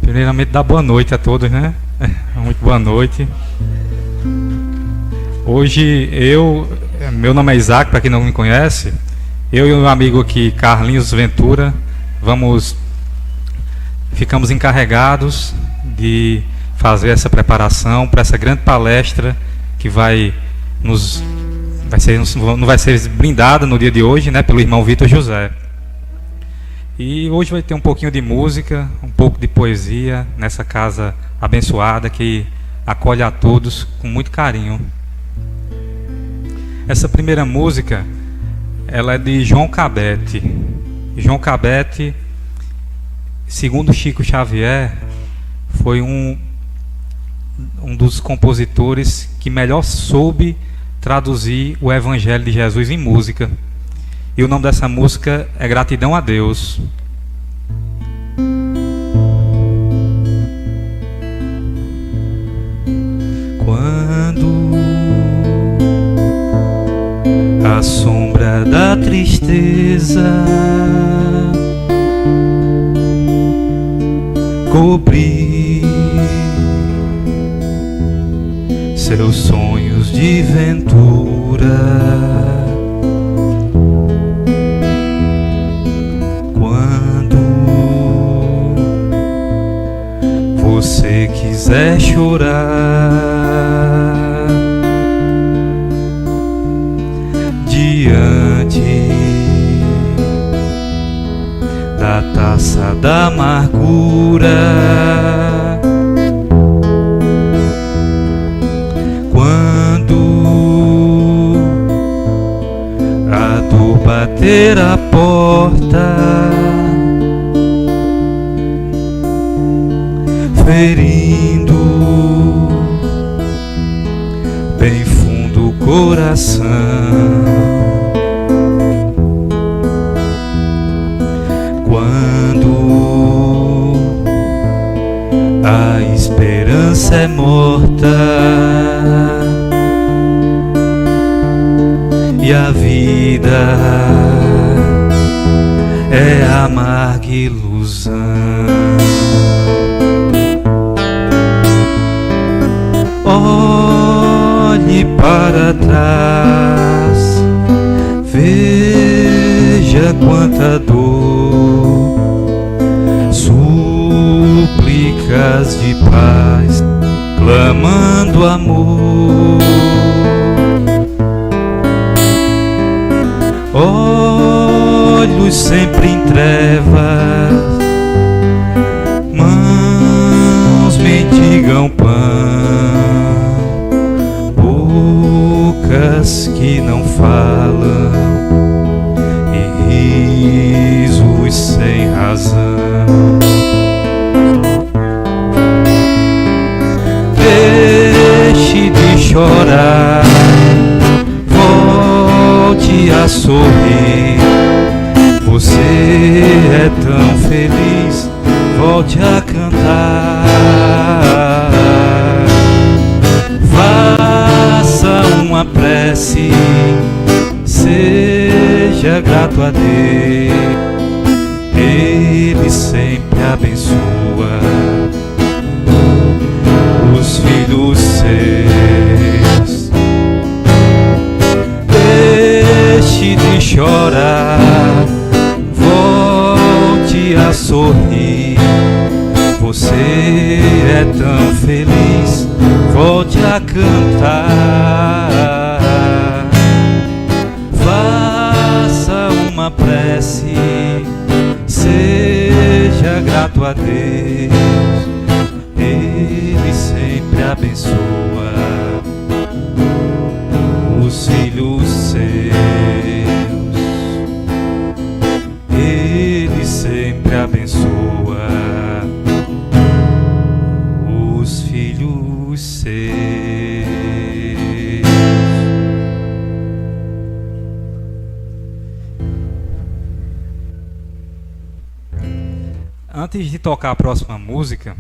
Primeiramente, dar boa noite a todos, né? Muito boa noite. Hoje meu nome é Isaac, para quem não me conhece. Eu e o meu amigo aqui, Carlinhos Ventura, ficamos encarregados de fazer essa preparação para essa grande palestra que vai ser brindada no dia de hoje, né, pelo irmão Vitor José. E hoje vai ter um pouquinho de música, um pouco de poesia nessa casa abençoada que acolhe a todos com muito carinho. Essa primeira música, ela é de João Cabete. João Cabete, segundo Chico Xavier, foi um dos compositores que melhor soube traduzir o Evangelho de Jesus em música. E o nome dessa música é Gratidão a Deus. Quando a sombra da tristeza cobrir seus sonhos de ventura, você quiser chorar diante da taça da amargura, quando a dor bater a porta, ferindo bem fundo o coração, quando a esperança é morta e a vida é amarga ilusão. Olhe para trás, veja quanta dor, súplicas de paz, clamando amor. Olhos sempre em trevas, mãos mendigam pão, que não falam e risos sem razão. Deixe de chorar, volte a sorrir. Você é tão feliz, volte a cantar. Uma prece, seja grato a Deus, Ele sempre abençoa os filhos seus. Deixe de chorar, volte a sorrir. Você é tão feliz, volte a cantar. Faça uma prece, seja grato a Deus, Ele sempre abençoa os filhos seus. Ele sempre abençoa os filhos seus. Antes de tocar a próxima música,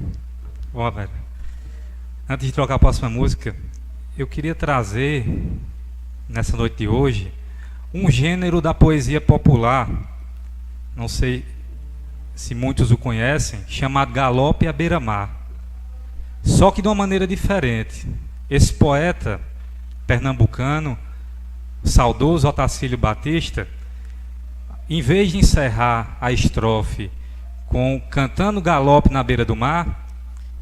eu queria trazer, nessa noite de hoje, um gênero da poesia popular. Não sei se muitos o conhecem, chamado Galope à Beira-Mar. Só que de uma maneira diferente. Esse poeta pernambucano, saudoso Otacílio Batista, em vez de encerrar a estrofe com cantando galope na beira do mar,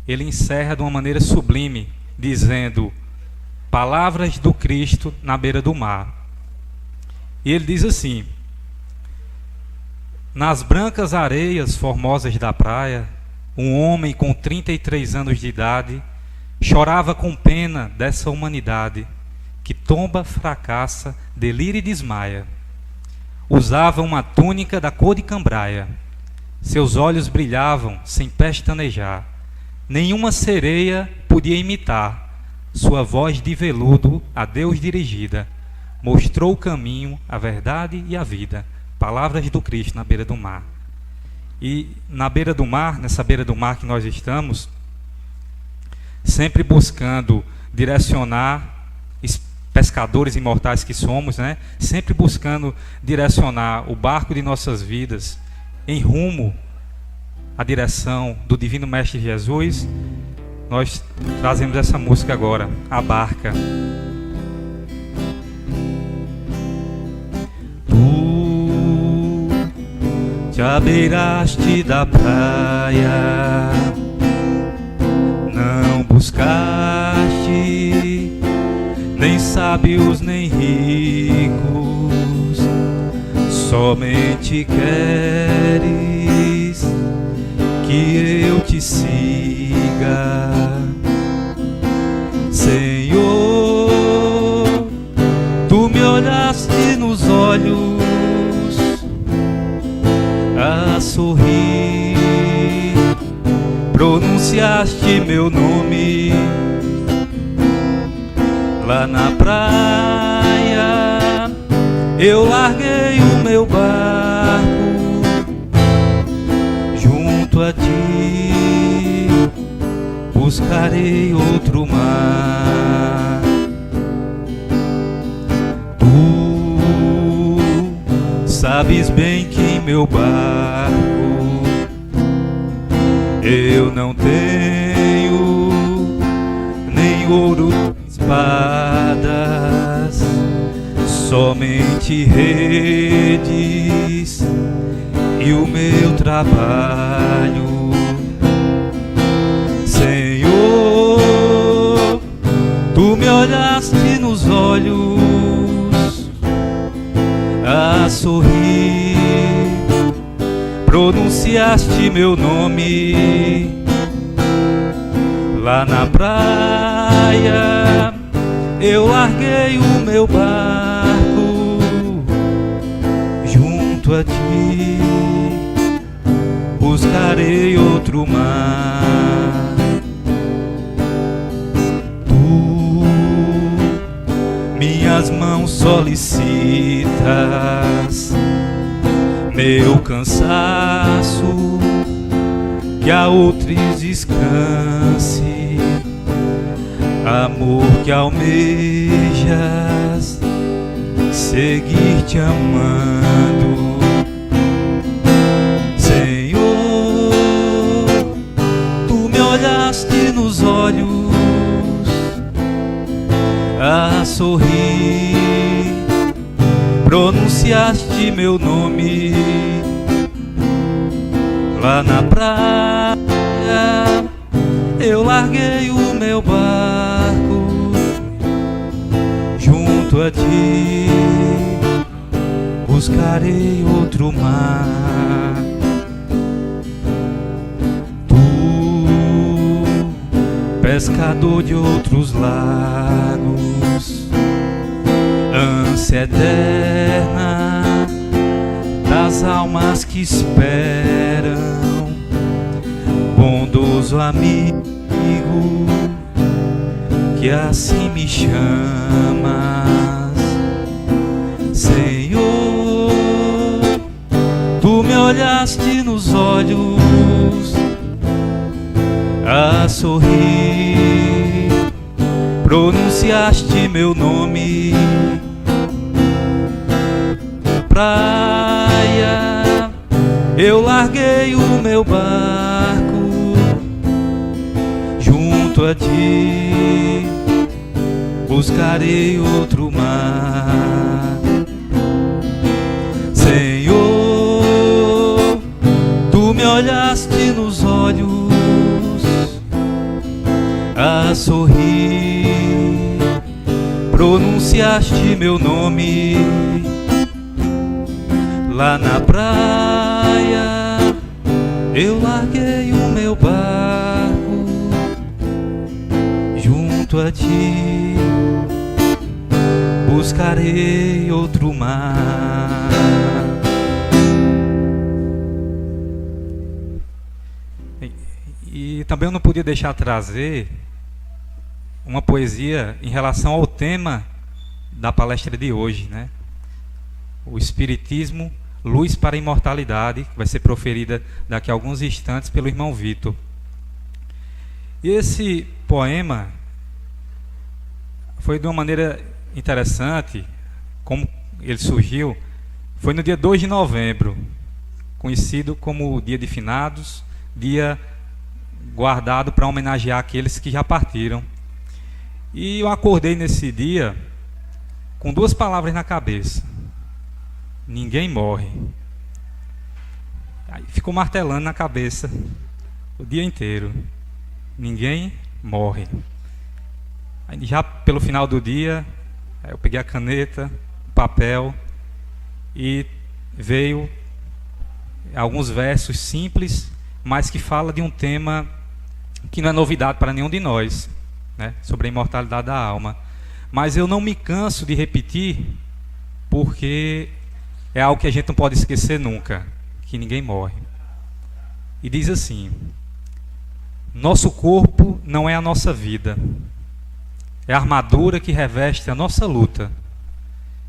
ele encerra de uma maneira sublime, dizendo palavras do Cristo na beira do mar. E ele diz assim: nas brancas areias formosas da praia, um homem com 33 anos de idade chorava com pena dessa humanidade que tomba, fracassa, delira e desmaia. Usava uma túnica da cor de cambraia. Seus olhos brilhavam sem pestanejar. Nenhuma sereia podia imitar sua voz de veludo a Deus dirigida. Mostrou o caminho, a verdade e a vida. Palavras do Cristo na beira do mar. E na beira do mar, nessa beira do mar que nós estamos, sempre buscando direcionar, pescadores imortais que somos, né? Sempre buscando direcionar o barco de nossas vidas em rumo à direção do Divino Mestre Jesus. Nós trazemos essa música agora, A Barca. Tu te abeiraste da praia, não buscaste nem sábios nem ricos, somente queres que eu te siga, Senhor. Tu me olhaste nos olhos a sorrir, pronunciaste meu nome lá na praia. Eu larguei o meu barco junto a ti, buscarei outro mar. Tu sabes bem que em meu barco eu não tenho nem ouro, espadas, somente redes e o meu trabalho, Senhor. Tu me olhaste nos olhos a sorrir, pronunciaste meu nome lá na praia. Eu larguei o meu barco junto a ti, buscarei outro mar. Tu minhas mãos solicitas, meu cansaço, que a outros descanse, amor que almejas seguir te amando, Senhor. Tu me olhaste nos olhos a sorrir, pronunciaste meu nome lá na praia. Eu larguei o meu barco junto a ti, buscarei outro mar. Tu, pescador de outros lagos, ânsia eterna das almas que esperam, bondoso amigo que assim me chamas, Senhor. Tu me olhaste nos olhos a sorrir, pronunciaste meu nome, praia. Eu larguei o meu barco junto a ti, buscarei outro mar. Senhor, tu me olhaste nos olhos a sorrir, pronunciaste meu nome lá na praia. Eu larguei o meu barco junto a ti, buscarei outro mar. E também eu não podia deixar de trazer uma poesia em relação ao tema da palestra de hoje, né? O Espiritismo, Luz para a Imortalidade, que vai ser proferida daqui a alguns instantes pelo irmão Vitor. E esse poema foi de uma maneira interessante, como ele surgiu, foi no dia 2 de novembro, conhecido como o Dia de Finados, dia guardado para homenagear aqueles que já partiram. E eu acordei nesse dia com duas palavras na cabeça: ninguém morre. Aí ficou martelando na cabeça o dia inteiro: ninguém morre. Aí já pelo final do dia, eu peguei a caneta, o papel, e veio alguns versos simples, mas que fala de um tema que não é novidade para nenhum de nós, né? Sobre a imortalidade da alma. Mas eu não me canso de repetir, porque é algo que a gente não pode esquecer nunca, que ninguém morre. E diz assim: nosso corpo não é a nossa vida, é a armadura que reveste a nossa luta.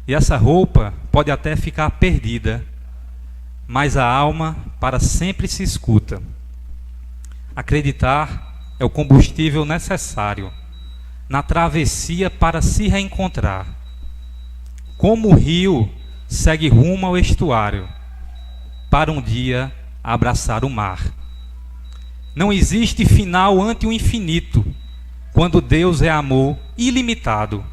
E essa roupa pode até ficar perdida, mas a alma para sempre se escuta. Acreditar é o combustível necessário na travessia para se reencontrar. Como o rio segue rumo ao estuário, para um dia abraçar o mar. Não existe final ante o infinito, quando Deus é amor ilimitado.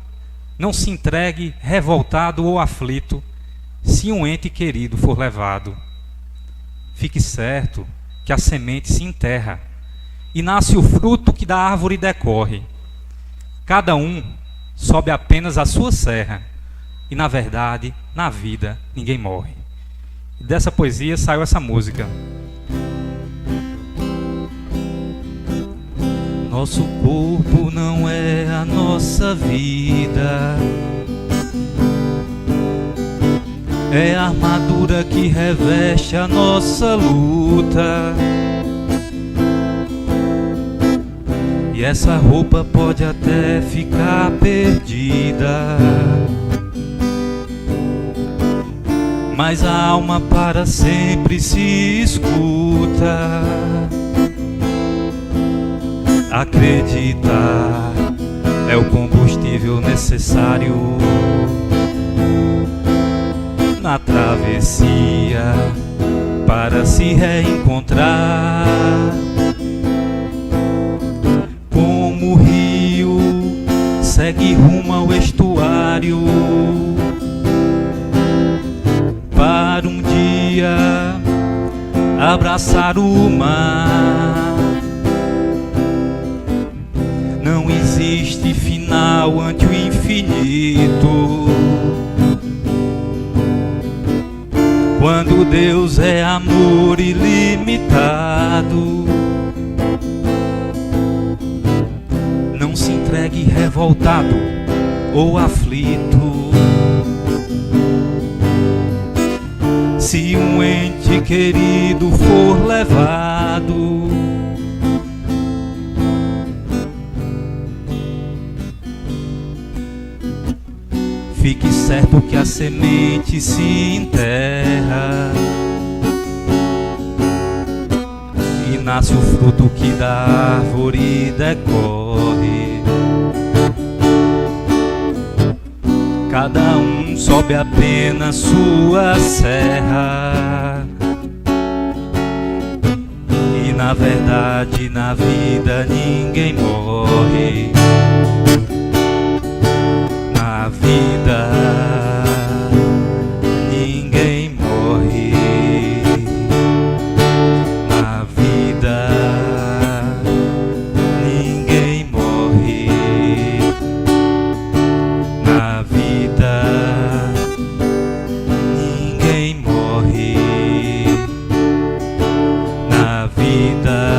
Não se entregue revoltado ou aflito, se um ente querido for levado. Fique certo que a semente se enterra, e nasce o fruto que da árvore decorre. Cada um sobe apenas a sua serra, e na verdade, na vida, ninguém morre. E dessa poesia saiu essa música. Nosso corpo não é a nossa vida, é a armadura que reveste a nossa luta. E essa roupa pode até ficar perdida, mas a alma para sempre se escuta. Acreditar é o combustível necessário na travessia para se reencontrar. Como o rio segue rumo ao estuário, para um dia abraçar o mar. Não existe final ante o infinito, quando Deus é amor ilimitado. Não se entregue revoltado ou aflito, se um ente querido for levado. Fique certo que a semente se enterra e nasce o fruto que da árvore decorre. Cada um sobe apenas sua serra, Na verdade, na vida ninguém morre. Na vida ninguém morre. Na vida ninguém morre. Na vida ninguém morre. Na vida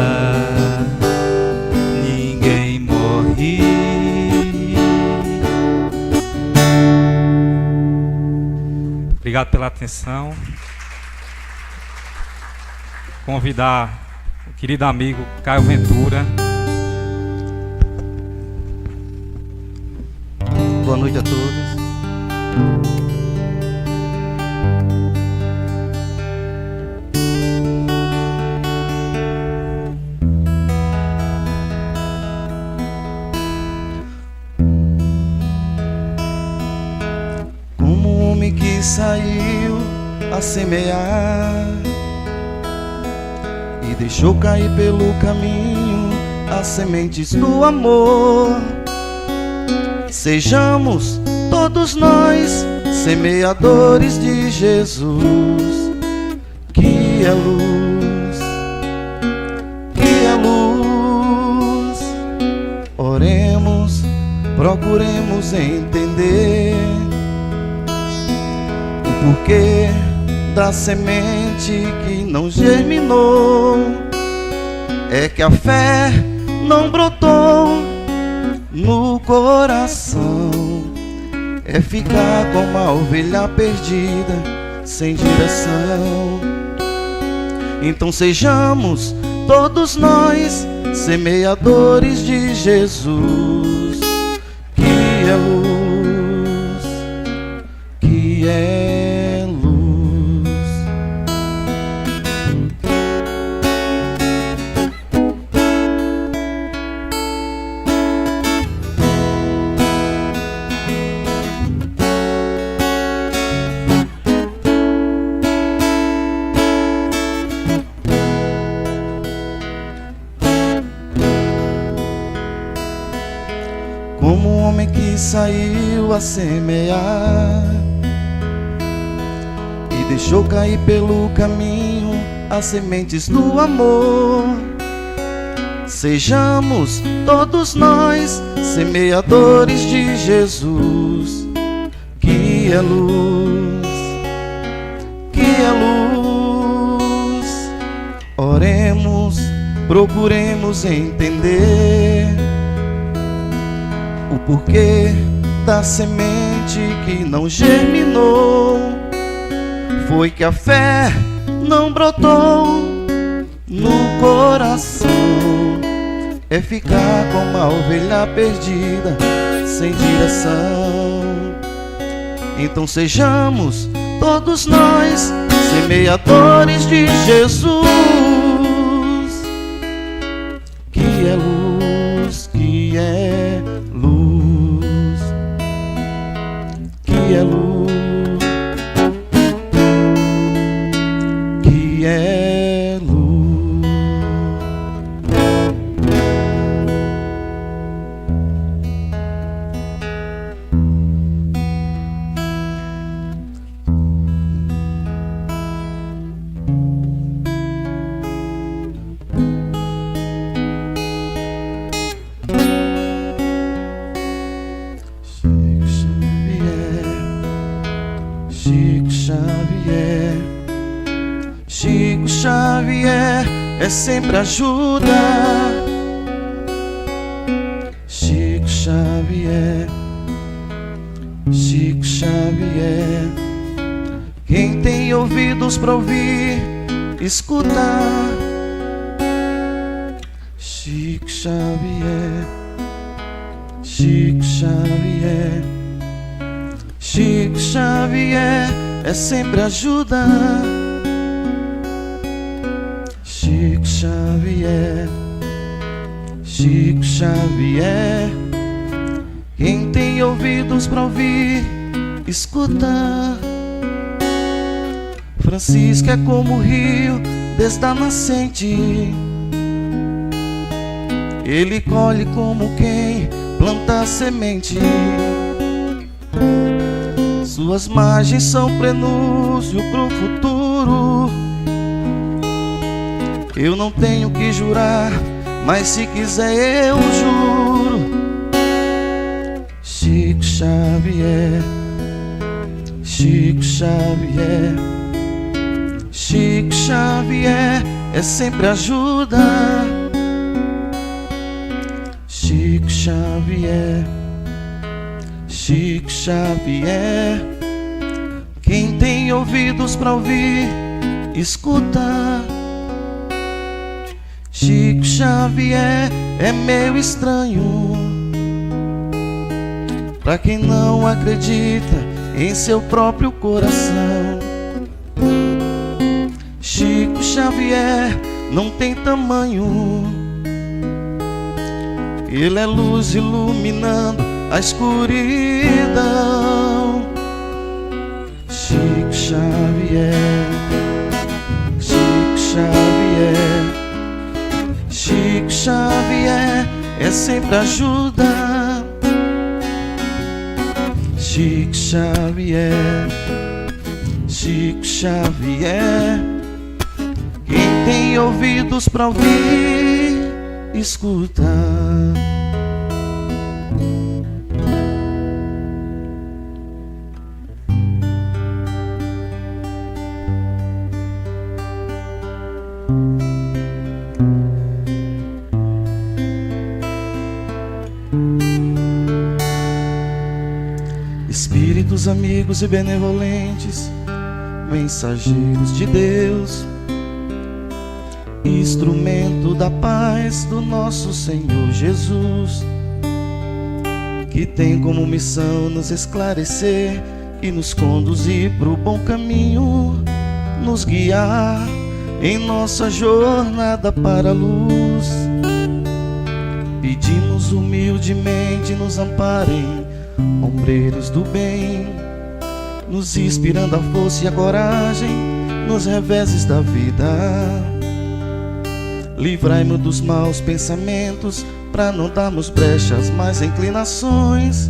ninguém morre. Obrigado pela atenção. Convidar o querido amigo Caio Ventura. Boa noite a todos. Como um homem que saiu a semear e deixou cair pelo caminho as sementes do amor, sejamos todos nós semeadores de Jesus, que é luz, que é luz. Oremos, procuremos entender o porquê da semente que não germinou. É que a fé não brotou no coração. É ficar como uma ovelha perdida, sem direção. Então sejamos todos nós semeadores de Jesus, que é luz, que é luz. Como um homem que saiu a semear e deixou cair pelo caminho as sementes do amor, sejamos todos nós semeadores de Jesus, que é luz, que é luz. Oremos, procuremos entender o porquê da semente que não germinou. Foi que a fé não brotou no coração. É ficar como uma ovelha perdida, sem direção. Então sejamos todos nós semeadores de Jesus, que é luz, que é luz, que é luz, que é luz. Chico Xavier, Chico Xavier é sempre ajuda. Chico Xavier, Chico Xavier, quem tem ouvidos para ouvir, escuta. Chico Xavier, Chico Xavier, Chico Xavier é sempre ajuda. Chico Xavier, Chico Xavier, quem tem ouvidos para ouvir, escuta. Francisco é como o rio desde a nascente, Ele colhe como quem planta semente. Suas margens são prenúncio pro futuro. Eu não tenho que jurar, mas se quiser eu juro. Chico Xavier, Chico Xavier, Chico Xavier é sempre ajuda. Chico Xavier, Chico Xavier. Quem tem ouvidos pra ouvir, escuta. Chico Xavier é meio estranho pra quem não acredita em seu próprio coração. Chico Xavier não tem tamanho. Ele é luz iluminando a escuridão. Chico Xavier, Chico Xavier, Chico Xavier é sempre ajuda. Chico Xavier, Chico Xavier. Quem tem ouvidos pra ouvir, escuta. Espíritos amigos e benevolentes, mensageiros de Deus, instrumento da paz do nosso Senhor Jesus, que tem como missão nos esclarecer e nos conduzir pro bom caminho, nos guiar em nossa jornada para a luz. Pedimos humildemente, nos amparem, ombreiros do bem, nos inspirando a força e a coragem nos reveses da vida. Livrai-nos dos maus pensamentos, pra não darmos brechas mais inclinações,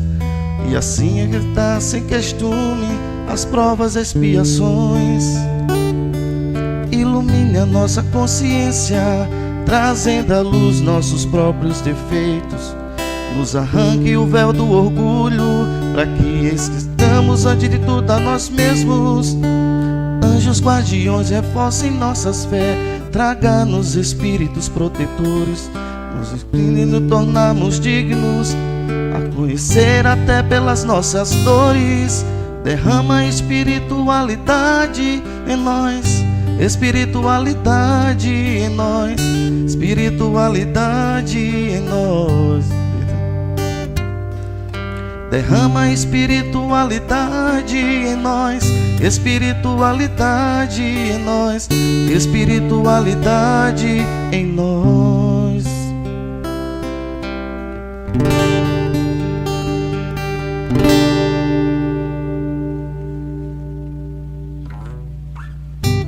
e assim evitar sem costume as provas e expiações. Ilumine a nossa consciência, trazendo à luz nossos próprios defeitos. Nos arranque o véu do orgulho, para que esqueçamos antes de tudo a nós mesmos. Anjos guardiões reforcem nossas fé, traga-nos espíritos protetores, nos incline e nos tornamos dignos a conhecer até pelas nossas dores. Derrama espiritualidade em nós, espiritualidade em nós, espiritualidade em nós. Derrama espiritualidade em nós, espiritualidade em nós, espiritualidade em nós.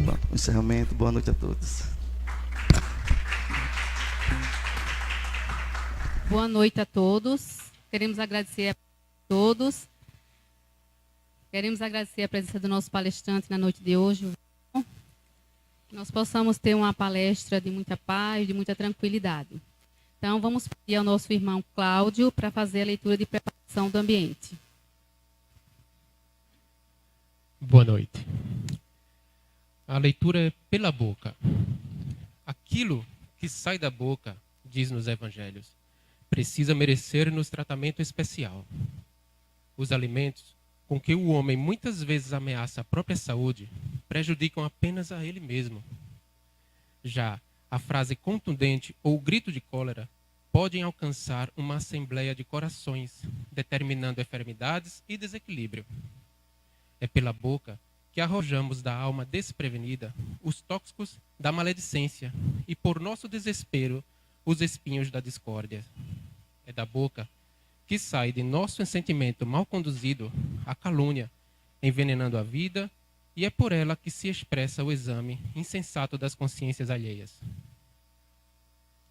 Pronto, encerramento. Boa noite a todos. Boa noite a todos. Queremos agradecer a todos. Queremos agradecer a presença do nosso palestrante na noite de hoje. Que nós possamos ter uma palestra de muita paz, de muita tranquilidade. Então, vamos pedir ao nosso irmão Cláudio para fazer a leitura de preparação do ambiente. Boa noite. A leitura é pela boca. Aquilo que sai da boca, diz nos evangelhos, precisa merecer-nos tratamento especial. Os alimentos com que o homem muitas vezes ameaça a própria saúde prejudicam apenas a ele mesmo. Já a frase contundente ou o grito de cólera podem alcançar uma assembleia de corações, determinando enfermidades e desequilíbrio. É pela boca que arrojamos da alma desprevenida os tóxicos da maledicência e, por nosso desespero, os espinhos da discórdia. É da boca que sai de nosso sentimento mal conduzido a calúnia, envenenando a vida, e é por ela que se expressa o exame insensato das consciências alheias.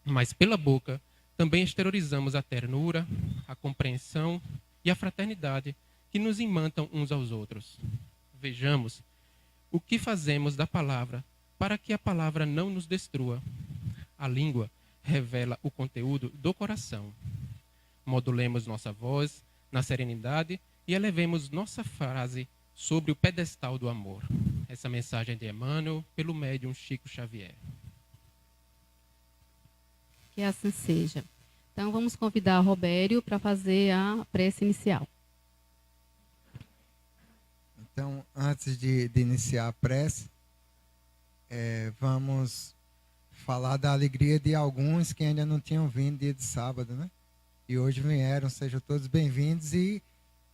Mas pela boca também exteriorizamos a ternura, a compreensão e a fraternidade que nos imantam uns aos outros. Vejamos o que fazemos da palavra para que a palavra não nos destrua. A língua revela o conteúdo do coração. Modulemos nossa voz na serenidade e elevemos nossa frase sobre o pedestal do amor. Essa mensagem é de Emmanuel, pelo médium Chico Xavier. Que assim seja. Então, vamos convidar o Robério para fazer a prece inicial. Então, antes de iniciar a prece, vamos falar da alegria de alguns que ainda não tinham vindo dia de sábado, né? E hoje vieram, sejam todos bem-vindos e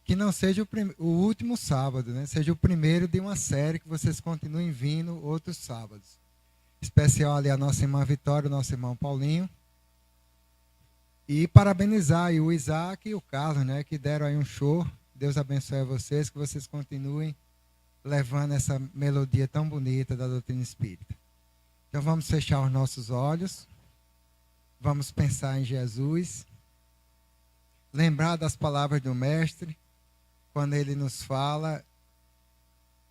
que não seja o último sábado, né? Seja o primeiro de uma série que vocês continuem vindo outros sábados. Especial ali a nossa irmã Vitória, o nosso irmão Paulinho. E parabenizar aí o Isaac e o Carlos, né? Que deram aí um show. Deus abençoe vocês, que vocês continuem levando essa melodia tão bonita da doutrina espírita. Então vamos fechar os nossos olhos, vamos pensar em Jesus, lembrar das palavras do Mestre, quando ele nos fala,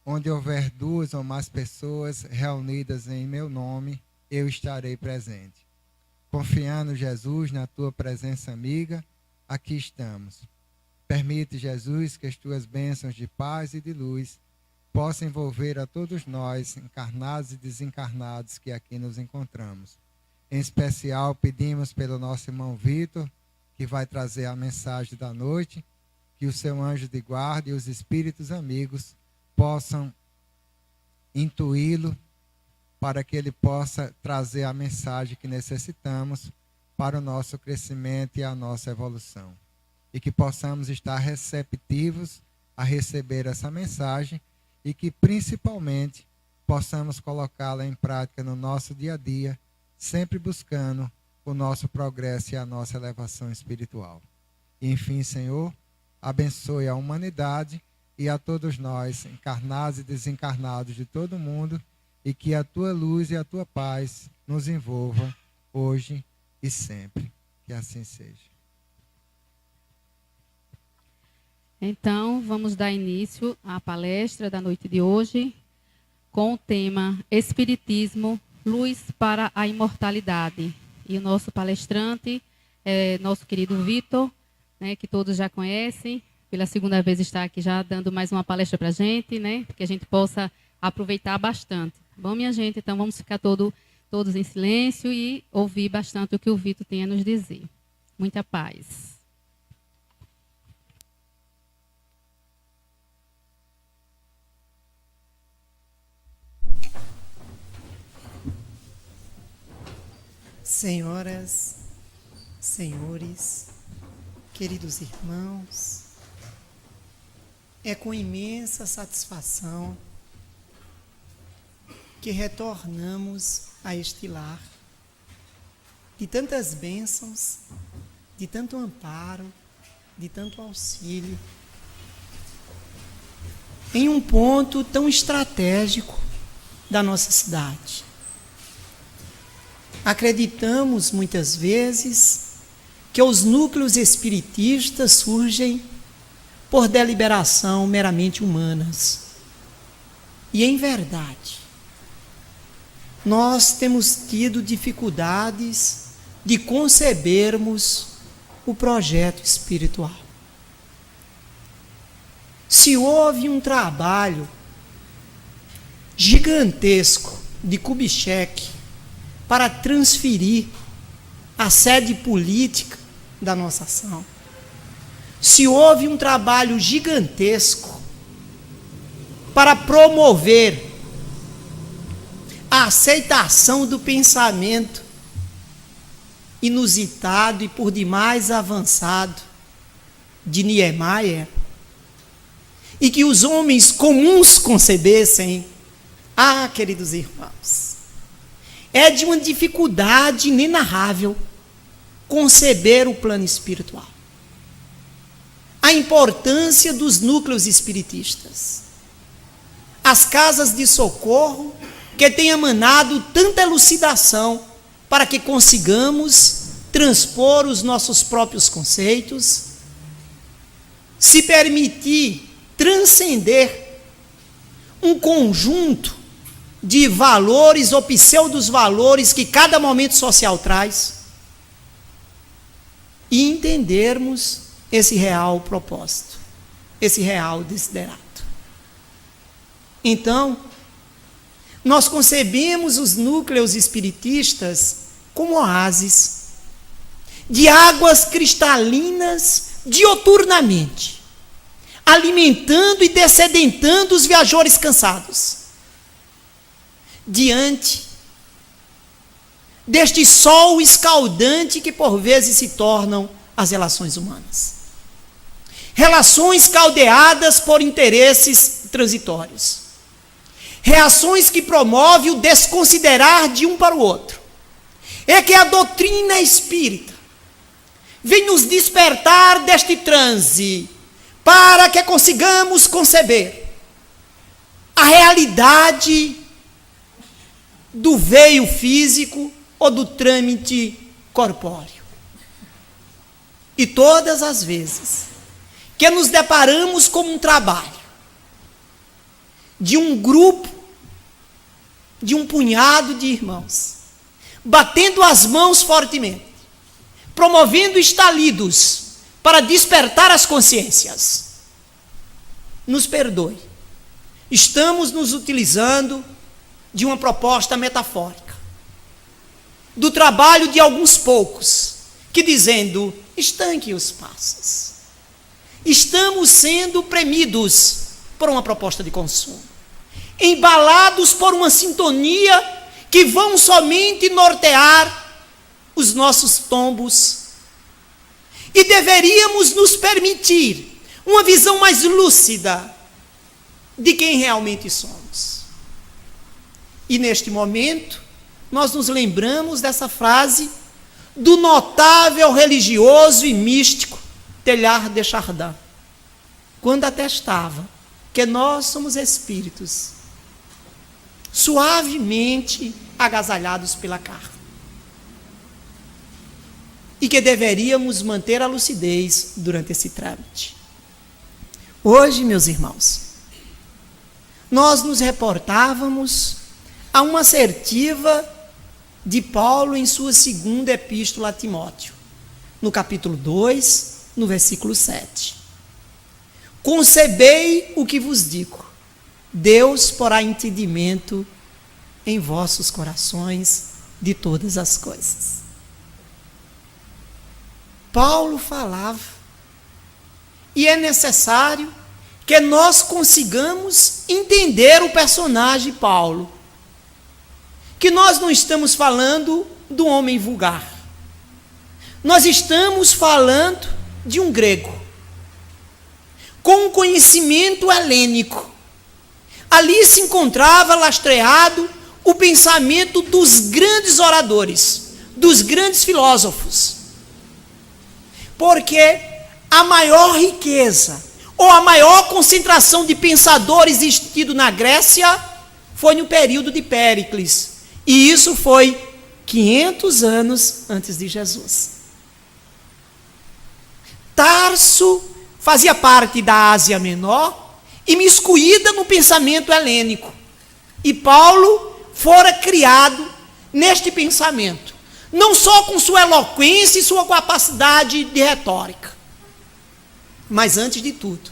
onde houver 2 ou mais pessoas reunidas em meu nome, eu estarei presente. Confiando, Jesus, na tua presença amiga, aqui estamos. Permite, Jesus, que as tuas bênçãos de paz e de luz possam envolver a todos nós, encarnados e desencarnados, que aqui nos encontramos. Em especial, pedimos pelo nosso irmão Vitor, que vai trazer a mensagem da noite, que o seu anjo de guarda e os espíritos amigos possam intuí-lo para que ele possa trazer a mensagem que necessitamos para o nosso crescimento e a nossa evolução. E que possamos estar receptivos a receber essa mensagem e que, principalmente, possamos colocá-la em prática no nosso dia a dia, sempre buscando o nosso progresso e a nossa elevação espiritual. E, enfim, Senhor, abençoe a humanidade e a todos nós, encarnados e desencarnados de todo o mundo, e que a tua luz e a tua paz nos envolva hoje e sempre. Que assim seja. Então, vamos dar início à palestra da noite de hoje com o tema Espiritismo, Luz para a Imortalidade. E o nosso palestrante é nosso querido Vitor, né, que todos já conhecem. Pela segunda vez está aqui já dando mais uma palestra para a gente, né, que a gente possa aproveitar bastante. Bom, minha gente, então vamos ficar todos em silêncio e ouvir bastante o que o Vitor tem a nos dizer. Muita paz. Senhoras, senhores, queridos irmãos, é com imensa satisfação que retornamos a este lar de tantas bênçãos, de tanto amparo, de tanto auxílio, em um ponto tão estratégico da nossa cidade. Acreditamos muitas vezes que os núcleos espiritistas surgem por deliberação meramente humanas. E em verdade, nós temos tido dificuldades de concebermos o projeto espiritual. Se houve um trabalho gigantesco de Kubitschek para transferir a sede política da nossa ação, se houve um trabalho gigantesco para promover a aceitação do pensamento inusitado e por demais avançado de Niemeyer, e que os homens comuns concebessem, queridos irmãos, é de uma dificuldade inenarrável conceber o plano espiritual. A importância dos núcleos espiritistas, as casas de socorro que têm emanado tanta elucidação para que consigamos transpor os nossos próprios conceitos, se permitir transcender um conjunto de valores ou pseudos valores que cada momento social traz e entendermos esse real propósito, esse real desiderato. Então, nós concebemos os núcleos espiritistas como oásis de águas cristalinas dioturnamente, alimentando e dessedentando os viajores cansados, diante deste sol escaldante que por vezes se tornam as relações humanas. Relações caldeadas por interesses transitórios. Reações que promovem o desconsiderar de um para o outro. É que a doutrina espírita vem nos despertar deste transe para que consigamos conceber a realidade do veio físico ou do trâmite corpóreo. E todas as vezes que nos deparamos com um trabalho de um grupo, de um punhado de irmãos, batendo as mãos fortemente, promovendo estalidos para despertar as consciências, nos perdoe, estamos nos utilizando de uma proposta metafórica, do trabalho de alguns poucos, que dizendo, estanque os passos. Estamos sendo premidos por uma proposta de consumo, embalados por uma sintonia que vão somente nortear os nossos tombos. E deveríamos nos permitir uma visão mais lúcida de quem realmente somos. E neste momento, nós nos lembramos dessa frase do notável religioso e místico Teilhard de Chardin, quando atestava que nós somos espíritos suavemente agasalhados pela carne e que deveríamos manter a lucidez durante esse trâmite. Hoje, meus irmãos, nós nos reportávamos a uma assertiva de Paulo em sua segunda epístola a Timóteo, no capítulo 2, no versículo 7. Concebei o que vos digo, Deus porá entendimento em vossos corações de todas as coisas. Paulo falava, e é necessário que nós consigamos entender o personagem Paulo, que nós não estamos falando do homem vulgar, nós estamos falando de um grego, com um conhecimento helênico. Ali se encontrava lastreado o pensamento dos grandes oradores, dos grandes filósofos, porque a maior riqueza, ou a maior concentração de pensadores existido na Grécia, foi no período de Péricles, e isso foi 500 anos antes de Jesus. Tarso fazia parte da Ásia Menor, imiscuída no pensamento helênico. E Paulo fora criado neste pensamento, não só com sua eloquência e sua capacidade de retórica, mas antes de tudo,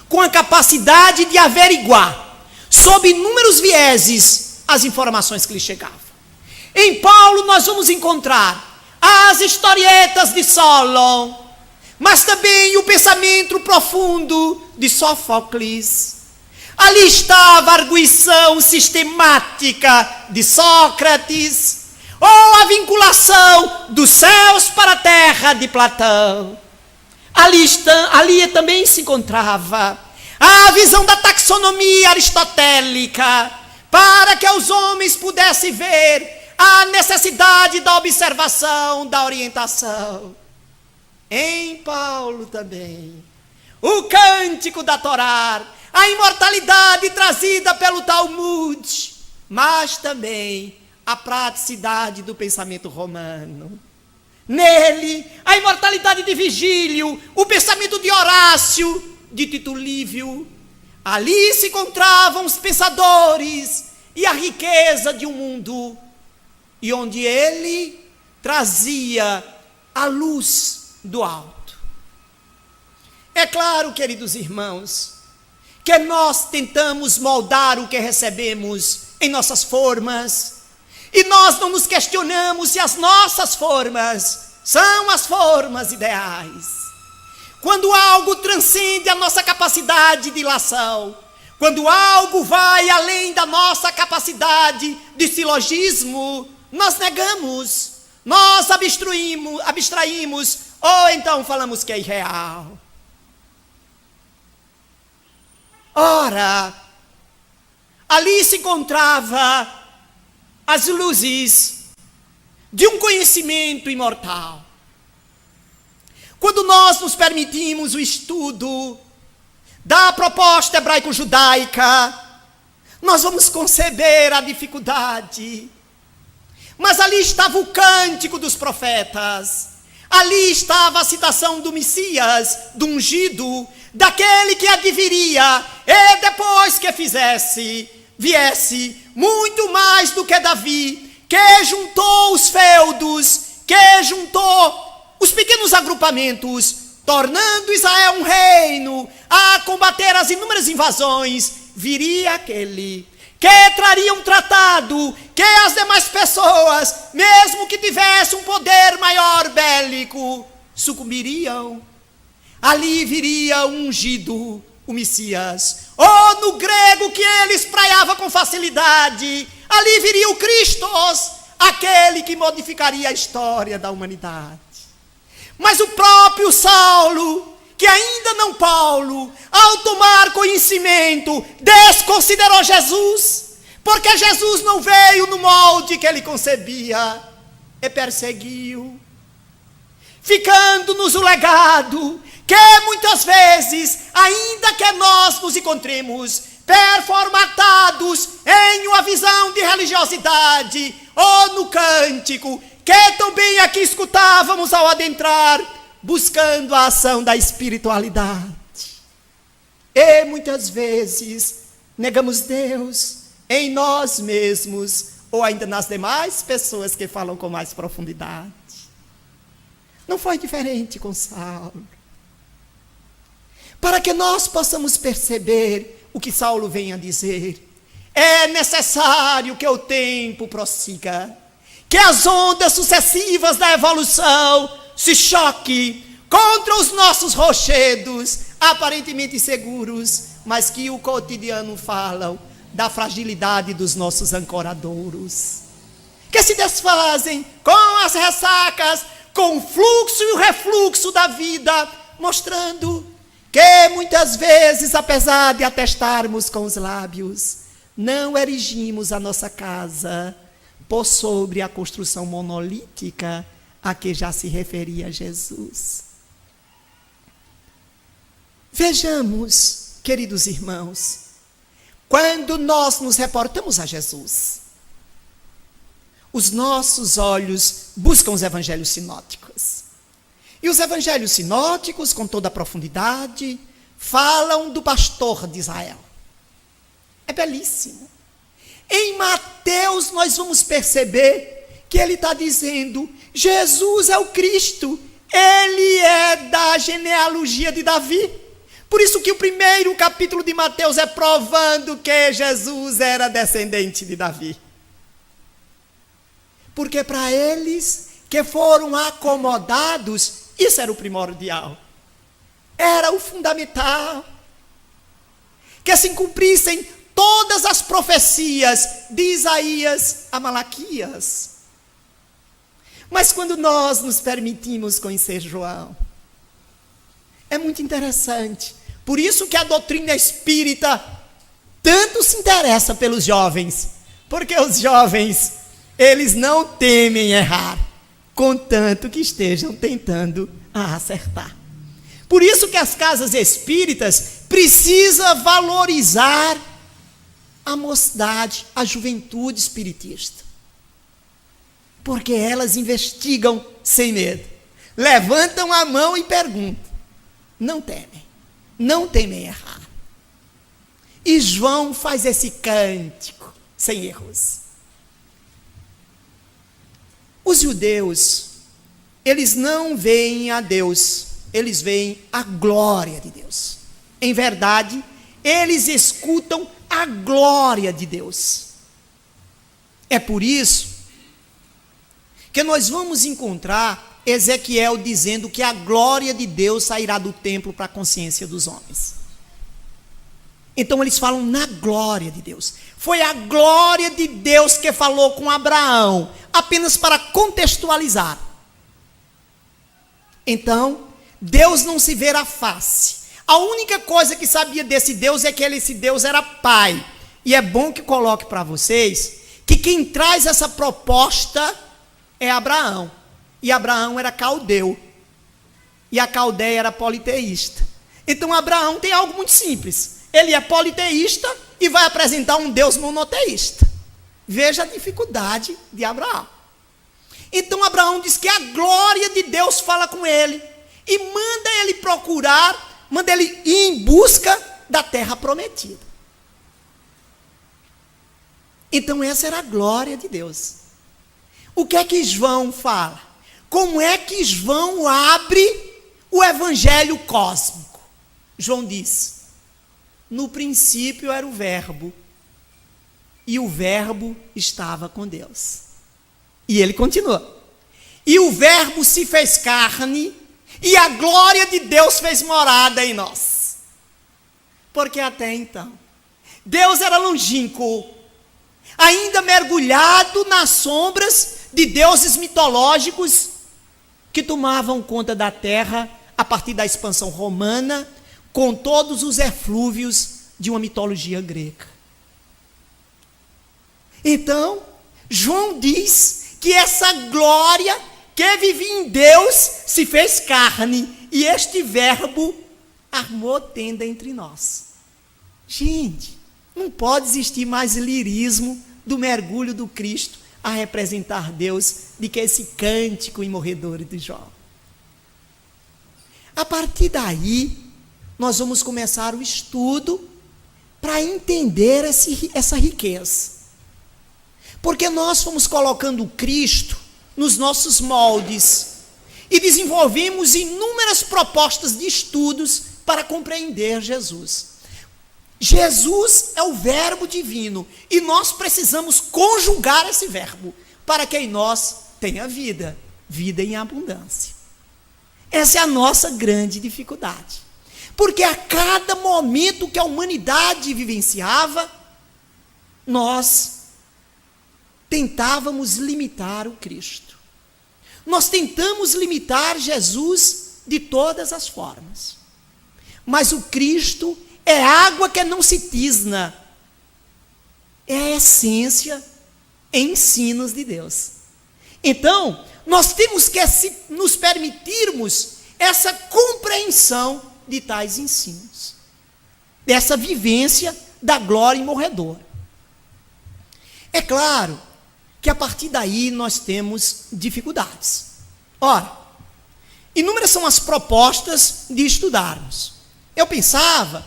com a capacidade de averiguar, sob inúmeros vieses, as informações que lhe chegavam. Em Paulo nós vamos encontrar as historietas de Solon, mas também o pensamento profundo de Sófocles. Ali estava a arguição sistemática de Sócrates, ou a vinculação dos céus para a terra de Platão. Ali também se encontrava a visão da taxonomia aristotélica, para que os homens pudessem ver a necessidade da observação, da orientação. Em Paulo também, o cântico da Torá, a imortalidade trazida pelo Talmud, mas também a praticidade do pensamento romano, nele, a imortalidade de Virgílio, o pensamento de Horácio, de Tito Livio. Ali se encontravam os pensadores e a riqueza de um mundo, e onde ele trazia a luz do alto. É claro, queridos irmãos, que nós tentamos moldar o que recebemos em nossas formas, e nós não nos questionamos se as nossas formas são as formas ideais. Quando algo transcende a nossa capacidade de ilação, quando algo vai além da nossa capacidade de silogismo, nós negamos, nós abstraímos, ou então falamos que é irreal. Ora, ali se encontrava as luzes de um conhecimento imortal. Quando nós nos permitimos o estudo da proposta hebraico-judaica, nós vamos conceber a dificuldade. Mas ali estava o cântico dos profetas, ali estava a citação do Messias, do ungido, daquele que adviria, e depois que viesse, muito mais do que Davi, que juntou os feudos, que juntou os pequenos agrupamentos, tornando Israel um reino, a combater as inúmeras invasões, viria aquele que traria um tratado, que as demais pessoas, mesmo que tivessem um poder maior bélico, sucumbiriam. Ali viria o ungido, o Messias, ou no grego que ele espraiava com facilidade, ali viria o Christos, aquele que modificaria a história da humanidade. Mas o próprio Saulo, que ainda não Paulo, ao tomar conhecimento, desconsiderou Jesus, porque Jesus não veio no molde que ele concebia, e perseguiu, ficando-nos o legado, que muitas vezes, ainda que nós nos encontremos performatados em uma visão de religiosidade, ou no cântico, que também aqui escutávamos ao adentrar, buscando a ação da espiritualidade. E muitas vezes negamos Deus em nós mesmos, ou ainda nas demais pessoas que falam com mais profundidade. Não foi diferente com Saulo. Para que nós possamos perceber o que Saulo vem a dizer, é necessário que o tempo prossiga, que as ondas sucessivas da evolução se choquem contra os nossos rochedos, aparentemente seguros, mas que o cotidiano falam da fragilidade dos nossos ancoradouros, que se desfazem com as ressacas, com o fluxo e o refluxo da vida, mostrando que muitas vezes, apesar de atestarmos com os lábios, não erigimos a nossa casa por sobre a construção monolítica a que já se referia Jesus. Vejamos, queridos irmãos, quando nós nos reportamos a Jesus, os nossos olhos buscam os evangelhos sinóticos. E os evangelhos sinóticos, com toda a profundidade, falam do pastor de Israel. É belíssimo. Em Mateus nós vamos perceber que ele está dizendo, Jesus é o Cristo, ele é da genealogia de Davi. Por isso que o primeiro capítulo de Mateus é provando que Jesus era descendente de Davi. Porque para eles que foram acomodados, isso era o primordial. Era o fundamental. Que se cumprissem todas as profecias de Isaías a Malaquias. Mas quando nós nos permitimos conhecer João, é muito interessante. Por isso que a doutrina espírita tanto se interessa pelos jovens. Porque os jovens, eles não temem errar, contanto que estejam tentando acertar. Por isso que as casas espíritas precisam valorizar a mocidade, a juventude espiritista. Porque elas investigam sem medo. Levantam a mão e perguntam. Não temem errar. E João faz esse cântico sem erros. Os judeus, eles não veem a Deus, eles veem a glória de Deus. Em verdade, eles escutam a glória de Deus. É por isso que nós vamos encontrar Ezequiel dizendo que a glória de Deus sairá do templo para a consciência dos homens. Então eles falam na glória de Deus. Foi a glória de Deus que falou com Abraão, apenas para contextualizar. Então, Deus não se vê à face. A única coisa que sabia desse Deus é que esse Deus era Pai. E é bom que coloque para vocês que quem traz essa proposta é Abraão. E Abraão era caldeu. E a caldeia era politeísta. Então Abraão tem algo muito simples. Ele é politeísta e vai apresentar um Deus monoteísta. Veja a dificuldade de Abraão. Então Abraão diz que a glória de Deus fala com ele. E manda ele procurar, manda ele ir em busca da terra prometida. Então essa era a glória de Deus. O que é que João fala? Como é que João abre o evangelho cósmico? João diz: no princípio era o verbo, e o verbo estava com Deus. E ele continua: e o verbo se fez carne, e a glória de Deus fez morada em nós. Porque até então, Deus era longínquo, ainda mergulhado nas sombras de deuses mitológicos que tomavam conta da terra a partir da expansão romana, com todos os eflúvios de uma mitologia grega. Então, João diz que essa glória que vivia em Deus se fez carne, e este verbo armou tenda entre nós. Gente, não pode existir mais lirismo do mergulho do Cristo a representar Deus do que esse cântico imorredor de João. A partir daí, nós vamos começar o estudo para entender essa riqueza. Porque nós fomos colocando Cristo nos nossos moldes e desenvolvemos inúmeras propostas de estudos para compreender Jesus. Jesus é o verbo divino e nós precisamos conjugar esse verbo para que em nós tenha vida, vida em abundância. Essa é a nossa grande dificuldade. Porque a cada momento que a humanidade vivenciava, nós tentávamos limitar o Cristo. Nós tentamos limitar Jesus de todas as formas. Mas o Cristo é água que não se tisna. É a essência em ensinos de Deus. Então, nós temos que nos permitirmos essa compreensão de tais ensinos. Dessa vivência da glória imorredora. É claro que a partir daí nós temos dificuldades. Ora, inúmeras são as propostas de estudarmos. Eu pensava,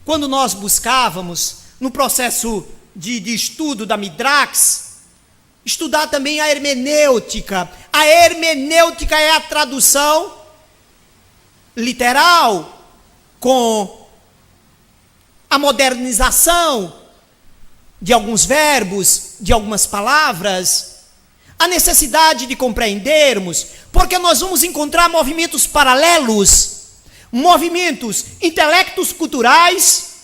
quando nós buscávamos, no processo de estudo da Midrax, estudar também a hermenêutica. A hermenêutica é a tradução literal, com a modernização de alguns verbos, de algumas palavras, a necessidade de compreendermos, porque nós vamos encontrar movimentos paralelos, movimentos intelectos culturais,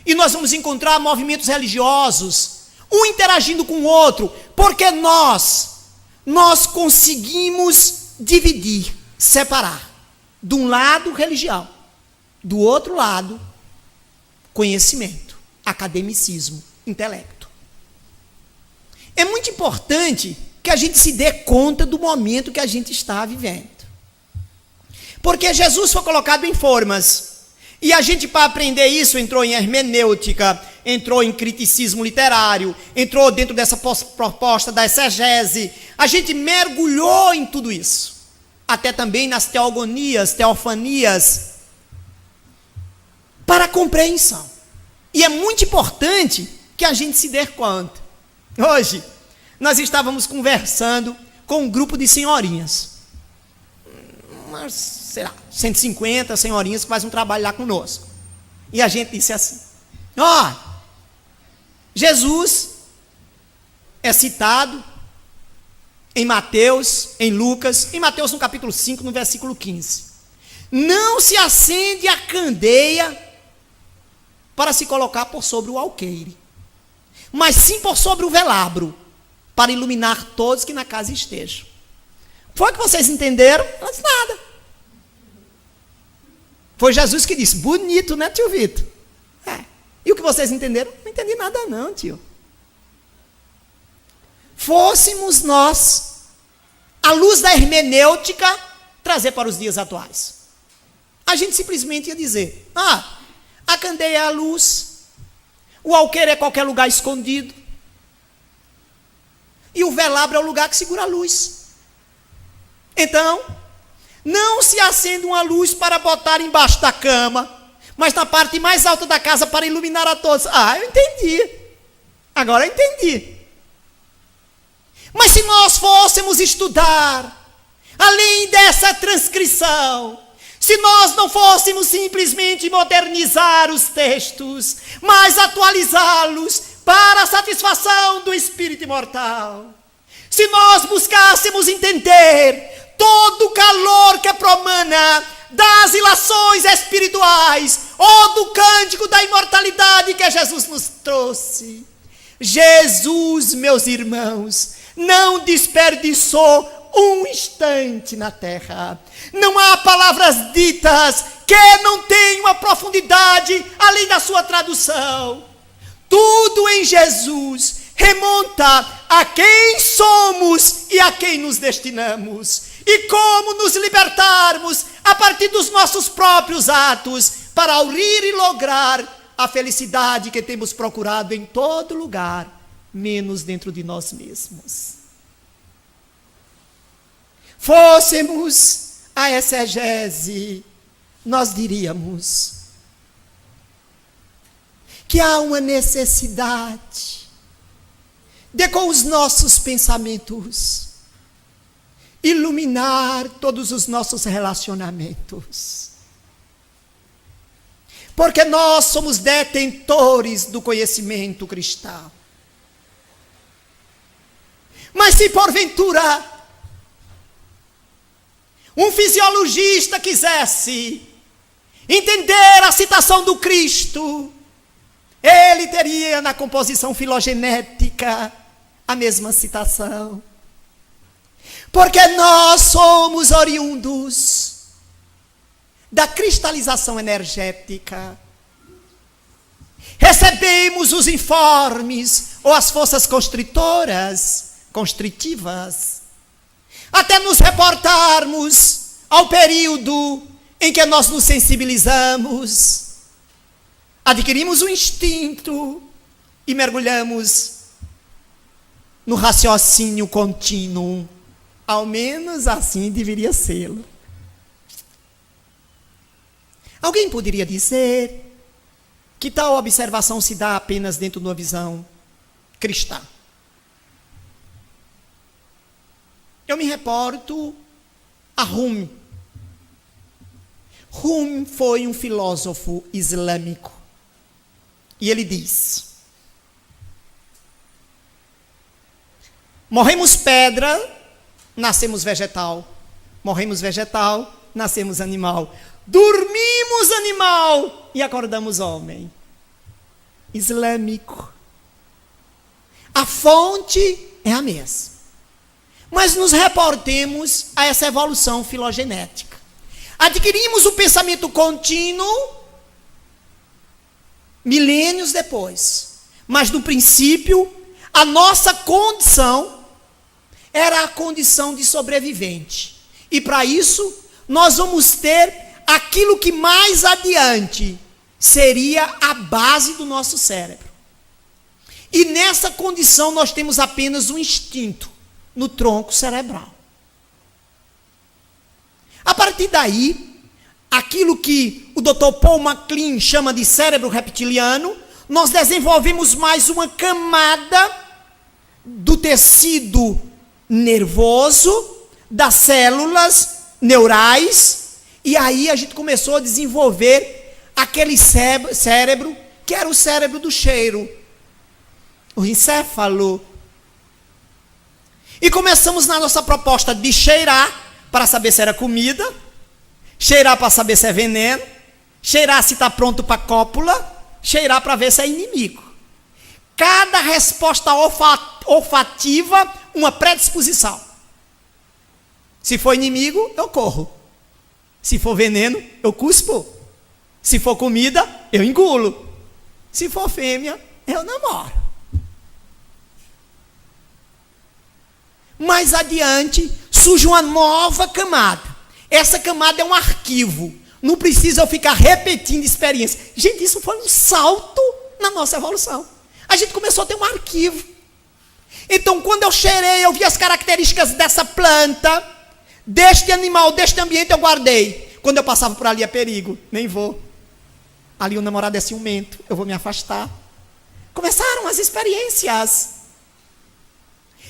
e nós vamos encontrar movimentos religiosos, um interagindo com o outro, porque nós conseguimos dividir, separar, de um lado religião, do outro lado conhecimento, academicismo, intelecto. É muito importante que a gente se dê conta do momento que a gente está vivendo. Porque Jesus foi colocado em formas. E a gente, para aprender isso, entrou em hermenêutica, entrou em criticismo literário, entrou dentro dessa proposta da exegese. A gente mergulhou em tudo isso. Até também nas teogonias, teofanias, para a compreensão. E é muito importante que a gente se dê conta. Hoje, nós estávamos conversando com um grupo de senhorinhas. Umas, sei lá, 150 senhorinhas que fazem um trabalho lá conosco. E a gente disse assim: Jesus é citado em Mateus, em Lucas, em Mateus no capítulo 5, no versículo 15. Não se acende a candeia para se colocar por sobre o alqueire, mas sim por sobre o velabro, para iluminar todos que na casa estejam. Foi o que vocês entenderam? Não disse nada. Foi Jesus que disse: bonito, né, tio Vitor? E o que vocês entenderam? Não entendi nada não, tio. Fôssemos nós, à luz da hermenêutica, trazer para os dias atuais. A gente simplesmente ia dizer: a candeia é a luz, o alqueire é qualquer lugar escondido, e o velabro é o lugar que segura a luz. Então, não se acende uma luz para botar embaixo da cama, mas na parte mais alta da casa para iluminar a todos. Eu entendi. Agora eu entendi. Mas se nós fôssemos estudar, além dessa transcrição, se nós não fôssemos simplesmente modernizar os textos, mas atualizá-los para a satisfação do espírito imortal, se nós buscássemos entender todo o calor que promana das ilações espirituais, ou do cântico da imortalidade que Jesus nos trouxe, Jesus, meus irmãos, não desperdiçou um instante na terra. Não há palavras ditas que não tenham a profundidade além da sua tradução. Tudo em Jesus remonta a quem somos e a quem nos destinamos, e como nos libertarmos a partir dos nossos próprios atos para aurir e lograr a felicidade que temos procurado em todo lugar, menos dentro de nós mesmos. Fôssemos a exegese, nós diríamos que há uma necessidade de, com os nossos pensamentos, iluminar todos os nossos relacionamentos. Porque nós somos detentores do conhecimento cristão. Mas se porventura um fisiologista quisesse entender a citação do Cristo, ele teria na composição filogenética a mesma citação. Porque nós somos oriundos da cristalização energética. Recebemos os informes ou as forças constritivas, até nos reportarmos ao período em que nós nos sensibilizamos, adquirimos um instinto e mergulhamos no raciocínio contínuo. Ao menos assim deveria ser. Alguém poderia dizer que tal observação se dá apenas dentro de uma visão cristã? Eu me reporto a Rumi. Rumi foi um filósofo islâmico. E ele diz: morremos pedra, nascemos vegetal. Morremos vegetal, nascemos animal. Dormimos animal e acordamos homem. Islâmico. A fonte é a mesma. Mas nos reportemos a essa evolução filogenética. Adquirimos o pensamento contínuo milênios depois. Mas no princípio, a nossa condição era a condição de sobrevivente. E para isso, nós vamos ter aquilo que mais adiante seria a base do nosso cérebro. E nessa condição nós temos apenas um instinto no tronco cerebral. A partir daí, aquilo que o Dr. Paul MacLean chama de cérebro reptiliano, nós desenvolvemos mais uma camada do tecido nervoso, das células neurais, e aí a gente começou a desenvolver aquele cérebro que era o cérebro do cheiro, o encéfalo. E começamos na nossa proposta de cheirar para saber se era comida, cheirar para saber se é veneno, cheirar se está pronto para cópula, cheirar para ver se é inimigo. Cada resposta olfativa, uma predisposição. Se for inimigo, eu corro. Se for veneno, eu cuspo. Se for comida, eu engulo. Se for fêmea, eu namoro. Mais adiante, surge uma nova camada. Essa camada é um arquivo. Não precisa eu ficar repetindo experiência. Gente, isso foi um salto na nossa evolução. A gente começou a ter um arquivo. Então, quando eu cheirei, eu vi as características dessa planta, deste animal, deste ambiente, eu guardei. Quando eu passava por ali, é perigo. Nem vou. Ali o namorado é ciumento, eu vou me afastar. Começaram as experiências.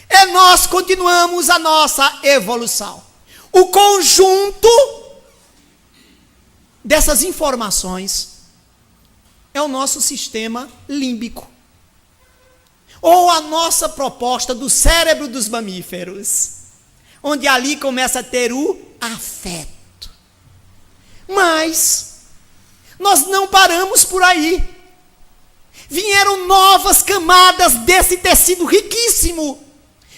E nós continuamos a nossa evolução. O conjunto dessas informações é o nosso sistema límbico. Ou a nossa proposta do cérebro dos mamíferos, onde ali começa a ter o afeto. Mas nós não paramos por aí. Vieram novas camadas desse tecido riquíssimo.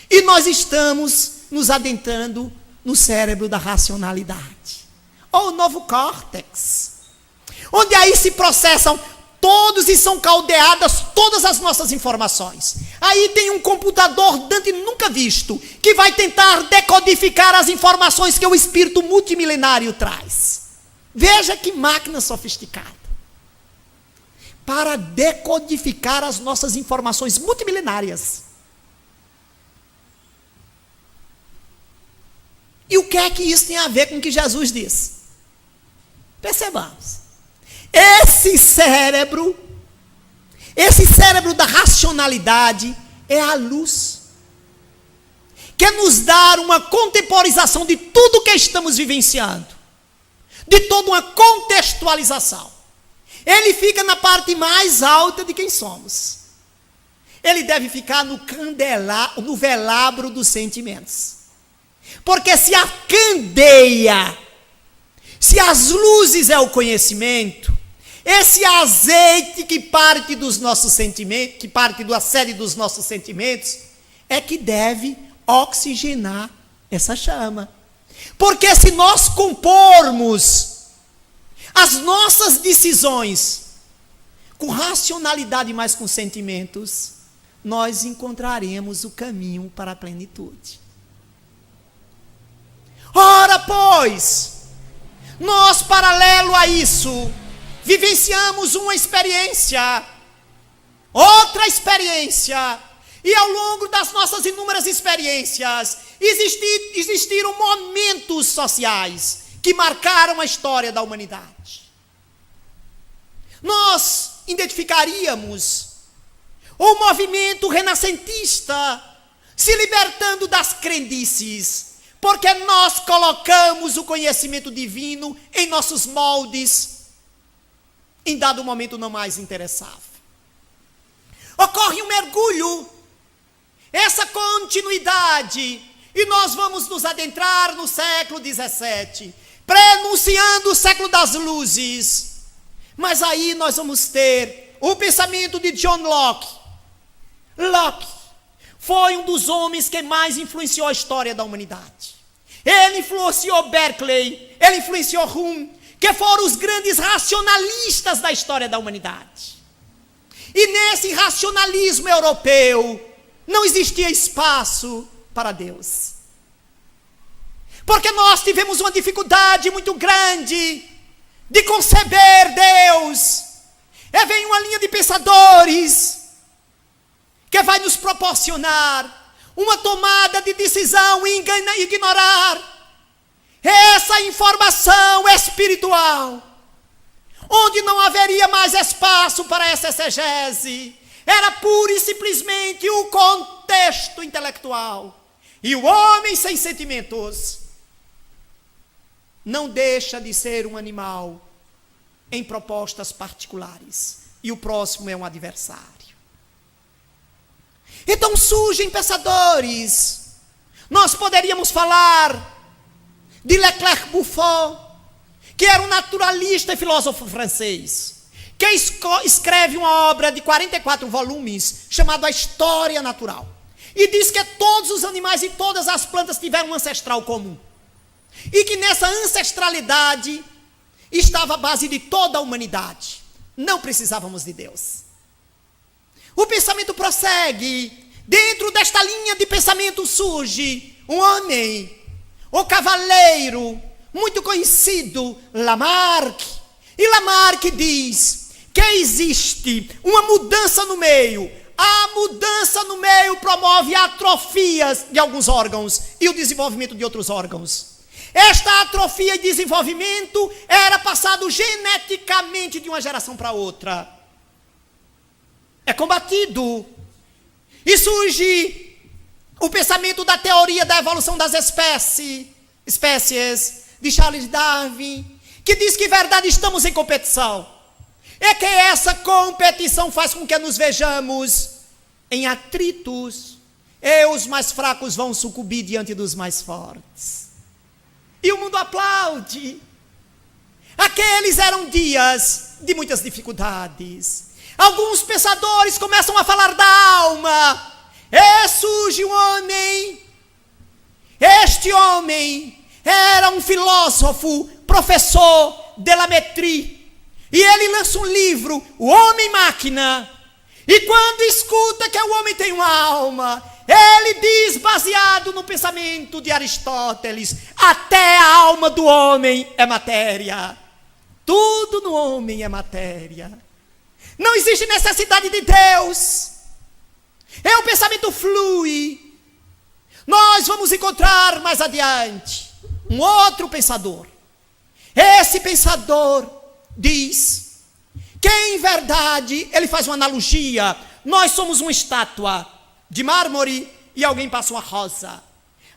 E nós estamos nos adentrando no cérebro da racionalidade, ou o novo córtex, onde aí se processam todos e são caldeadas todas as nossas informações. Aí tem um computador Dante nunca visto, que vai tentar decodificar as informações que o espírito multimilenário traz. Veja que máquina sofisticada. Para decodificar as nossas informações multimilenárias. E o que é que isso tem a ver com o que Jesus disse? Percebamos. Esse cérebro da racionalidade é a luz, quer nos dar uma contemporização de tudo que estamos vivenciando, de toda uma contextualização. Ele fica na parte mais alta de quem somos. Ele deve ficar no velabro dos sentimentos. Porque se a candeia, se as luzes é o conhecimento, esse azeite que parte dos nossos sentimentos, que parte da sede dos nossos sentimentos, é que deve oxigenar essa chama. Porque se nós compormos as nossas decisões com racionalidade, mas com sentimentos, nós encontraremos o caminho para a plenitude. Ora, pois, nós, paralelo a isso, vivenciamos uma experiência, outra experiência, e ao longo das nossas inúmeras experiências, existiram momentos sociais que marcaram a história da humanidade. Nós identificaríamos o movimento renascentista se libertando das crendices, porque nós colocamos o conhecimento divino em nossos moldes, em dado momento não mais interessava. Ocorre um mergulho, essa continuidade, e nós vamos nos adentrar no século XVII, prenunciando o século das luzes. Mas aí nós vamos ter o pensamento de John Locke. Locke foi um dos homens que mais influenciou a história da humanidade. Ele influenciou Berkeley, ele influenciou Hume, que foram os grandes racionalistas da história da humanidade. E nesse racionalismo europeu, não existia espaço para Deus. Porque nós tivemos uma dificuldade muito grande de conceber Deus. E vem uma linha de pensadores que vai nos proporcionar uma tomada de decisão e ignorar essa informação espiritual, onde não haveria mais espaço para essa exegese. Era pura e simplesmente o contexto intelectual. E o homem sem sentimentos não deixa de ser um animal em propostas particulares. E o próximo é um adversário. Então surgem pensadores. Nós poderíamos falar de Leclerc-Buffon, que era um naturalista e filósofo francês, que escreve uma obra de 44 volumes, chamada A História Natural. E diz que todos os animais e todas as plantas tiveram um ancestral comum. E que nessa ancestralidade estava a base de toda a humanidade. Não precisávamos de Deus. O pensamento prossegue. Dentro desta linha de pensamento surge um homem, o cavaleiro, muito conhecido, Lamarck. E Lamarck diz que existe uma mudança no meio. A mudança no meio promove atrofias de alguns órgãos e o desenvolvimento de outros órgãos. Esta atrofia e desenvolvimento era passado geneticamente de uma geração para outra. É combatido. E surge o pensamento da teoria da evolução das espécies de Charles Darwin, que diz que, verdade, estamos em competição. É que essa competição faz com que nos vejamos em atritos, e os mais fracos vão sucumbir diante dos mais fortes. E o mundo aplaude. Aqueles eram dias de muitas dificuldades. Alguns pensadores começam a falar da alma. E surge um homem. Este homem era um filósofo, professor de la Métrie. E ele lança um livro, O Homem-Máquina. E quando escuta que o homem tem uma alma, ele diz, baseado no pensamento de Aristóteles, até a alma do homem é matéria. Tudo no homem é matéria. Não existe necessidade de Deus. O pensamento flui. Nós vamos encontrar mais adiante um outro pensador. Esse pensador diz que, em verdade, ele faz uma analogia. Nós somos uma estátua de mármore e alguém passa uma rosa.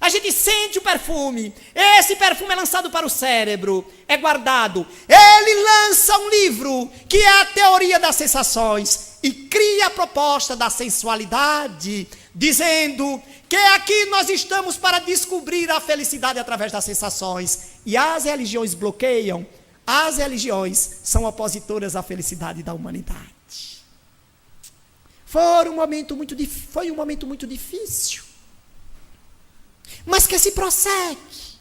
A gente sente o perfume. Esse perfume é lançado para o cérebro, é guardado. Ele lança um livro, que é a teoria das sensações, e cria a proposta da sensualidade, dizendo que aqui nós estamos para descobrir a felicidade através das sensações. E as religiões bloqueiam. As religiões são opositoras à felicidade da humanidade. Foi um momento muito difícil, mas que se prossegue.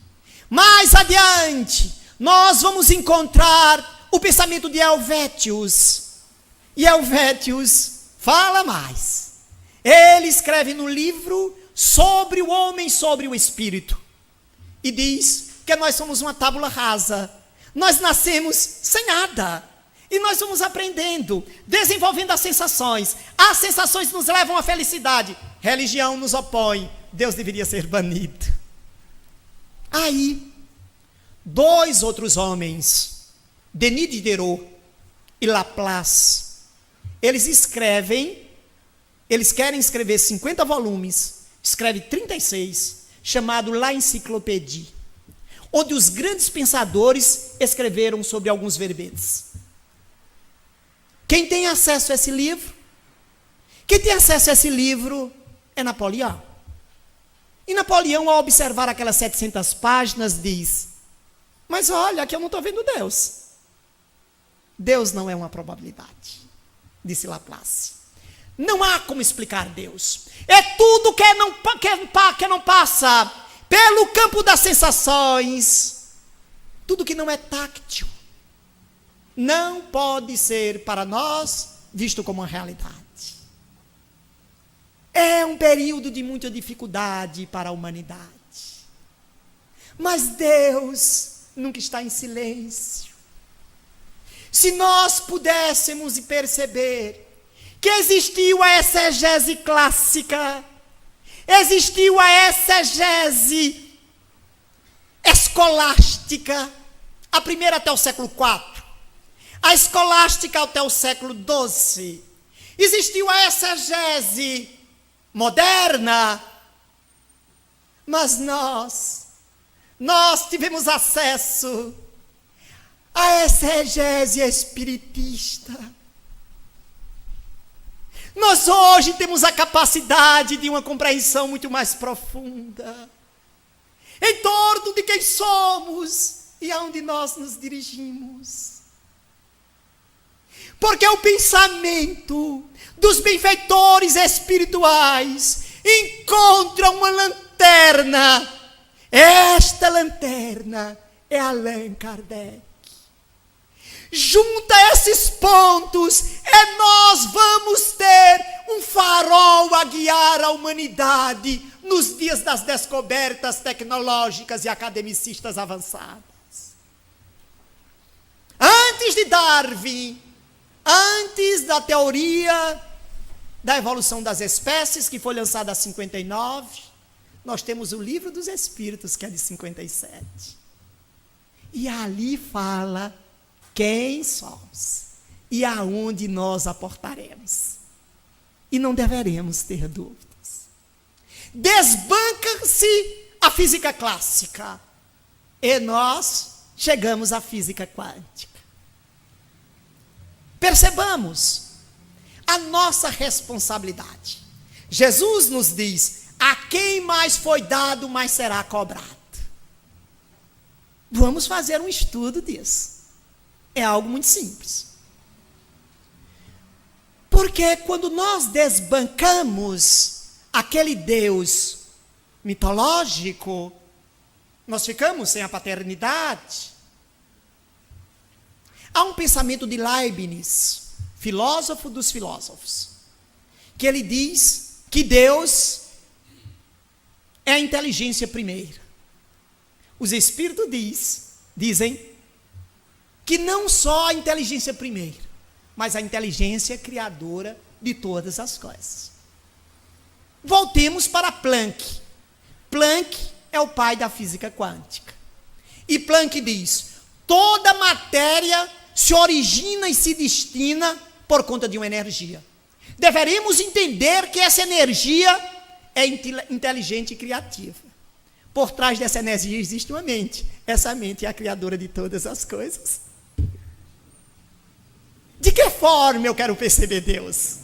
Mais adiante, nós vamos encontrar o pensamento de Helvétius. E Helvétius fala mais. Ele escreve no livro sobre o homem, sobre o espírito. E diz que nós somos uma tábula rasa. Nós nascemos sem nada. E nós vamos aprendendo, desenvolvendo as sensações. As sensações nos levam à felicidade. Religião nos opõe. Deus deveria ser banido. Aí, dois outros homens, Denis Diderot e Laplace, eles querem escrever 50 volumes, escreve 36, chamado La Encyclopédie, onde os grandes pensadores escreveram sobre alguns verbetes. Quem tem acesso a esse livro? Quem tem acesso a esse livro é Napoleão. E Napoleão, ao observar aquelas 700 páginas, diz: mas olha, aqui eu não estou vendo Deus. Deus não é uma probabilidade, disse Laplace. Não há como explicar Deus. É tudo que não passa pelo campo das sensações. Tudo que não é táctil não pode ser para nós visto como uma realidade. É um período de muita dificuldade para a humanidade. Mas Deus nunca está em silêncio. Se nós pudéssemos perceber que existiu a exegese clássica, existiu a exegese escolástica, a primeira até o século IV, a escolástica até o século XII, existiu a exegese moderna, mas nós tivemos acesso à exegese espiritista. Nós hoje temos a capacidade de uma compreensão muito mais profunda em torno de quem somos e aonde nós nos dirigimos. Porque o pensamento dos benfeitores espirituais encontra uma lanterna. Esta lanterna é Allan Kardec. Junta esses pontos e nós vamos ter um farol a guiar a humanidade nos dias das descobertas tecnológicas e academicistas avançadas. Antes de Darwin, antes da teoria da evolução das espécies, que foi lançada em 59, nós temos o Livro dos Espíritos, que é de 57. E ali fala quem somos e aonde nós aportaremos. E não deveremos ter dúvidas. Desbanca-se a física clássica e nós chegamos à física quântica. Percebamos a nossa responsabilidade. Jesus nos diz: a quem mais foi dado, mais será cobrado. Vamos fazer um estudo disso. É algo muito simples. Porque quando nós desbancamos aquele Deus mitológico, nós ficamos sem a paternidade. Há um pensamento de Leibniz, filósofo dos filósofos, que ele diz que Deus é a inteligência primeira. Os espíritos dizem que não só a inteligência primeira, mas a inteligência criadora de todas as coisas. Voltemos para Planck. Planck é o pai da física quântica. E Planck diz: toda matéria se origina e se destina por conta de uma energia. Deveríamos entender que essa energia é inteligente e criativa. Por trás dessa energia existe uma mente. Essa mente é a criadora de todas as coisas. De que forma eu quero perceber Deus?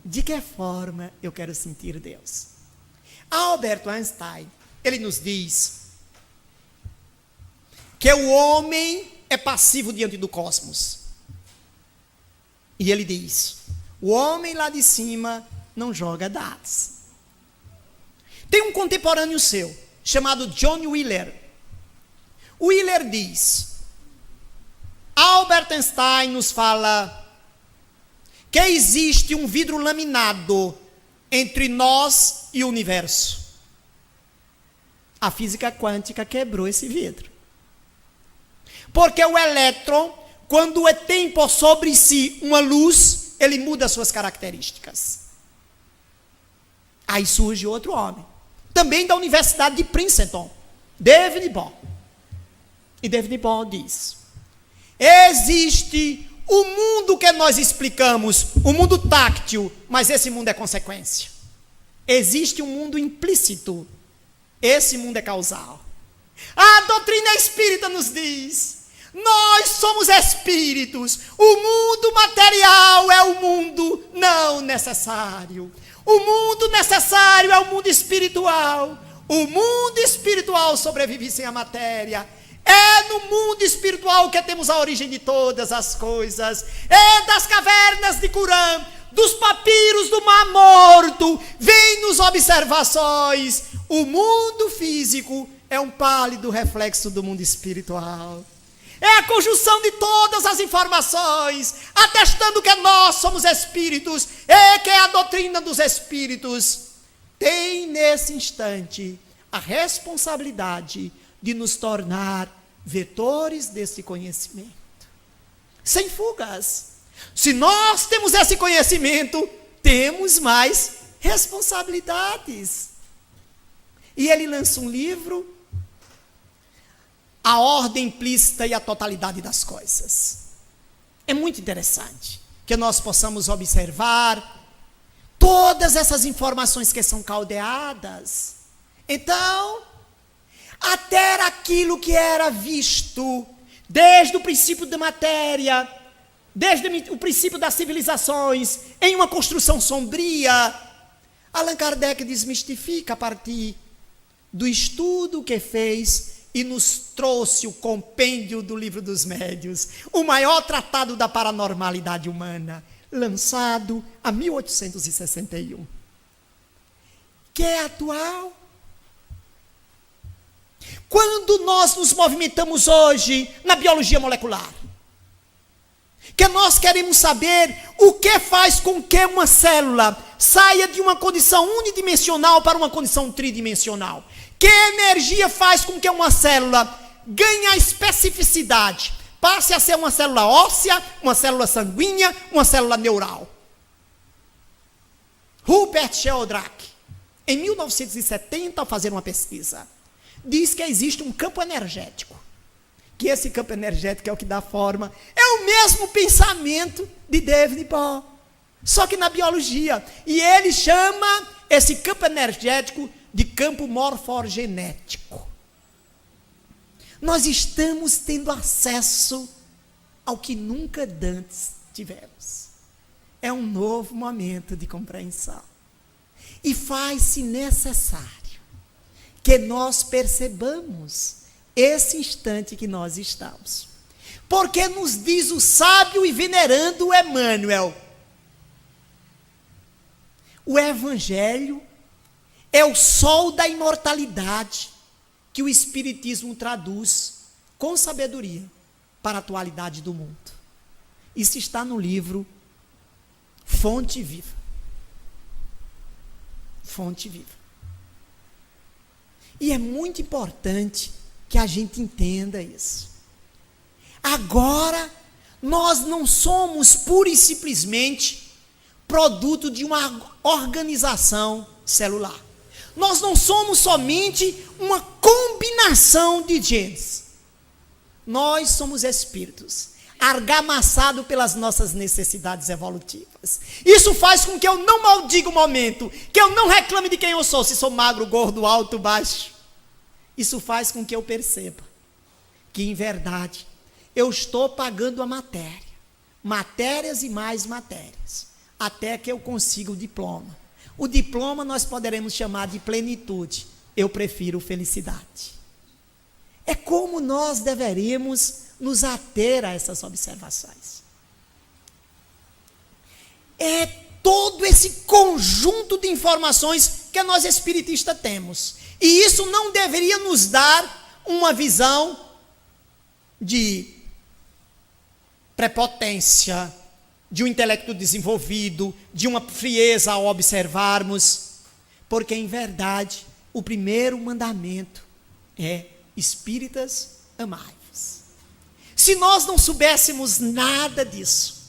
De que forma eu quero sentir Deus? Albert Einstein, ele nos diz que o homem é passivo diante do cosmos. E ele diz: o homem lá de cima não joga dados. Tem um contemporâneo seu, chamado John Wheeler. Wheeler diz: Albert Einstein nos fala que existe um vidro laminado entre nós e o universo. A física quântica quebrou esse vidro. Porque o elétron, quando tem por sobre si uma luz, ele muda as suas características. Aí surge outro homem, também da Universidade de Princeton, David Bohm. E David Bohm diz: existe o mundo que nós explicamos, o mundo táctil, mas esse mundo é consequência. Existe um mundo implícito, esse mundo é causal. A doutrina espírita nos diz: nós somos espíritos, o mundo material é o mundo não necessário. O mundo necessário é o mundo espiritual. O mundo espiritual sobrevive sem a matéria. É no mundo espiritual que temos a origem de todas as coisas. É das cavernas de Qumran, dos papiros do Mar Morto, vem-nos observações. O mundo físico é um pálido reflexo do mundo espiritual. É a conjunção de todas as informações, atestando que nós somos espíritos, e que a doutrina dos espíritos tem nesse instante a responsabilidade de nos tornar vetores desse conhecimento. Sem fugas. Se nós temos esse conhecimento, temos mais responsabilidades. E ele lança um livro, A Ordem Implícita e a Totalidade das Coisas. É muito interessante que nós possamos observar todas essas informações que são caldeadas. Então, até aquilo que era visto desde o princípio da matéria, desde o princípio das civilizações, em uma construção sombria, Allan Kardec desmistifica a partir do estudo que fez e nos trouxe o compêndio do Livro dos Médiuns, o maior tratado da paranormalidade humana, lançado em 1861, que é atual. Quando nós nos movimentamos hoje na biologia molecular, que nós queremos saber o que faz com que uma célula saia de uma condição unidimensional para uma condição tridimensional. Que energia faz com que uma célula ganhe a especificidade, passe a ser uma célula óssea, uma célula sanguínea, uma célula neural. Rupert Sheldrake, em 1970, ao fazer uma pesquisa, diz que existe um campo energético, que esse campo energético é o que dá forma, é o mesmo pensamento de David Bohm, só que na biologia, e ele chama esse campo energético de campo morfogenético. Nós estamos tendo acesso ao que nunca antes tivemos. É um novo momento de compreensão. E faz-se necessário que nós percebamos esse instante que nós estamos. Porque nos diz o sábio e venerando Emmanuel, o Evangelho é o sol da imortalidade que o Espiritismo traduz com sabedoria para a atualidade do mundo. Isso está no livro Fonte Viva. Fonte Viva. E é muito importante que a gente entenda isso. Agora, nós não somos pura e simplesmente produto de uma organização celular. Nós não somos somente uma combinação de genes. Nós somos espíritos, argamaçados pelas nossas necessidades evolutivas. Isso faz com que eu não maldiga o momento, que eu não reclame de quem eu sou, se sou magro, gordo, alto, baixo. Isso faz com que eu perceba que, em verdade, eu estou pagando a matéria, matérias e mais matérias, até que eu consiga o diploma. O diploma nós poderemos chamar de plenitude. Eu prefiro felicidade. É como nós deveríamos nos ater a essas observações. É todo esse conjunto de informações que nós espiritistas temos. E isso não deveria nos dar uma visão de prepotência, de um intelecto desenvolvido, de uma frieza ao observarmos, porque em verdade o primeiro mandamento é: espíritas, amai-vos. Se nós não soubéssemos nada disso,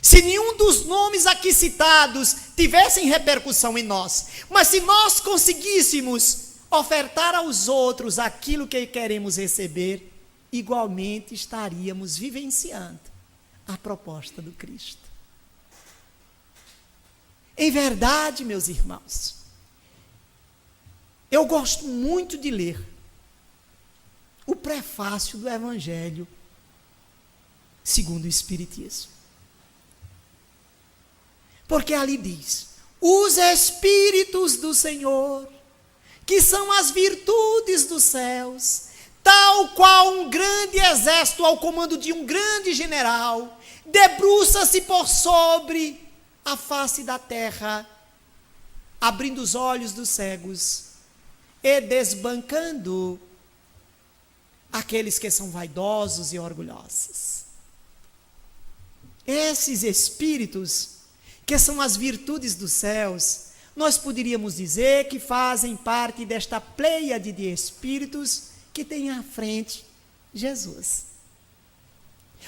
se nenhum dos nomes aqui citados tivessem repercussão em nós, mas se nós conseguíssemos ofertar aos outros aquilo que queremos receber, igualmente estaríamos vivenciando a proposta do Cristo. Em verdade, meus irmãos, eu gosto muito de ler o prefácio do Evangelho segundo o Espiritismo. Porque ali diz: os Espíritos do Senhor, que são as virtudes dos céus, tal qual um grande exército ao comando de um grande general, debruça-se por sobre a face da terra, abrindo os olhos dos cegos e desbancando aqueles que são vaidosos e orgulhosos. Esses espíritos, que são as virtudes dos céus, nós poderíamos dizer que fazem parte desta pleiade de espíritos que tem à frente Jesus.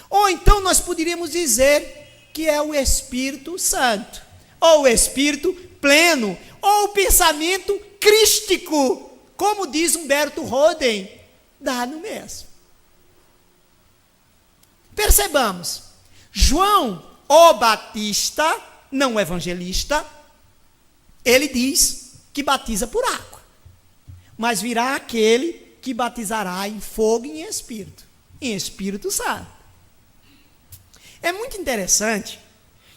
Ou então nós poderíamos dizer que é o Espírito Santo, ou o Espírito pleno, ou o pensamento crístico, como diz Humberto Roden, dá no mesmo. Percebamos, João, o Batista, não o evangelista, ele diz que batiza por água, mas virá aquele que batizará em fogo e em Espírito Santo. É muito interessante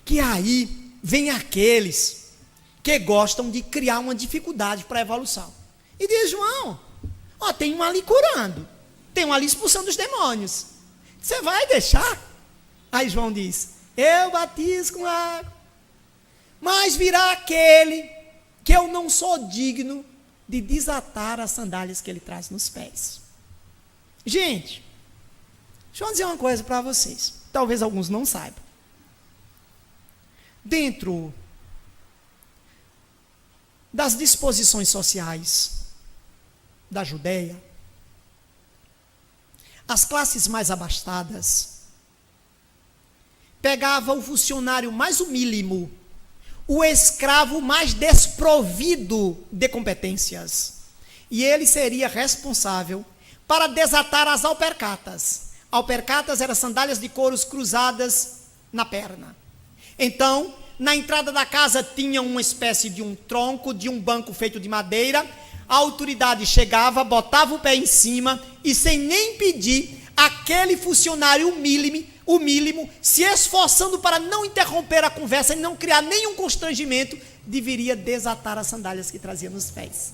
que aí vem aqueles que gostam de criar uma dificuldade para a evolução. E diz, João, tem um ali curando, tem um ali expulsando os demônios. Você vai deixar? Aí João diz, eu batizo com água, mas virá aquele que eu não sou digno de desatar as sandálias que ele traz nos pés. Gente, deixa eu dizer uma coisa para vocês, talvez alguns não saibam. Dentro das disposições sociais da Judeia, as classes mais abastadas pegavam o funcionário mais humílimo, o escravo mais desprovido de competências, e ele seria responsável para desatar as alpercatas. Alpercatas eram sandálias de couros cruzadas na perna. Então, na entrada da casa tinha uma espécie de um tronco, de um banco feito de madeira. A autoridade chegava, botava o pé em cima e, sem nem pedir, aquele funcionário humílimo, se esforçando para não interromper a conversa e não criar nenhum constrangimento, deveria desatar as sandálias que trazia nos pés.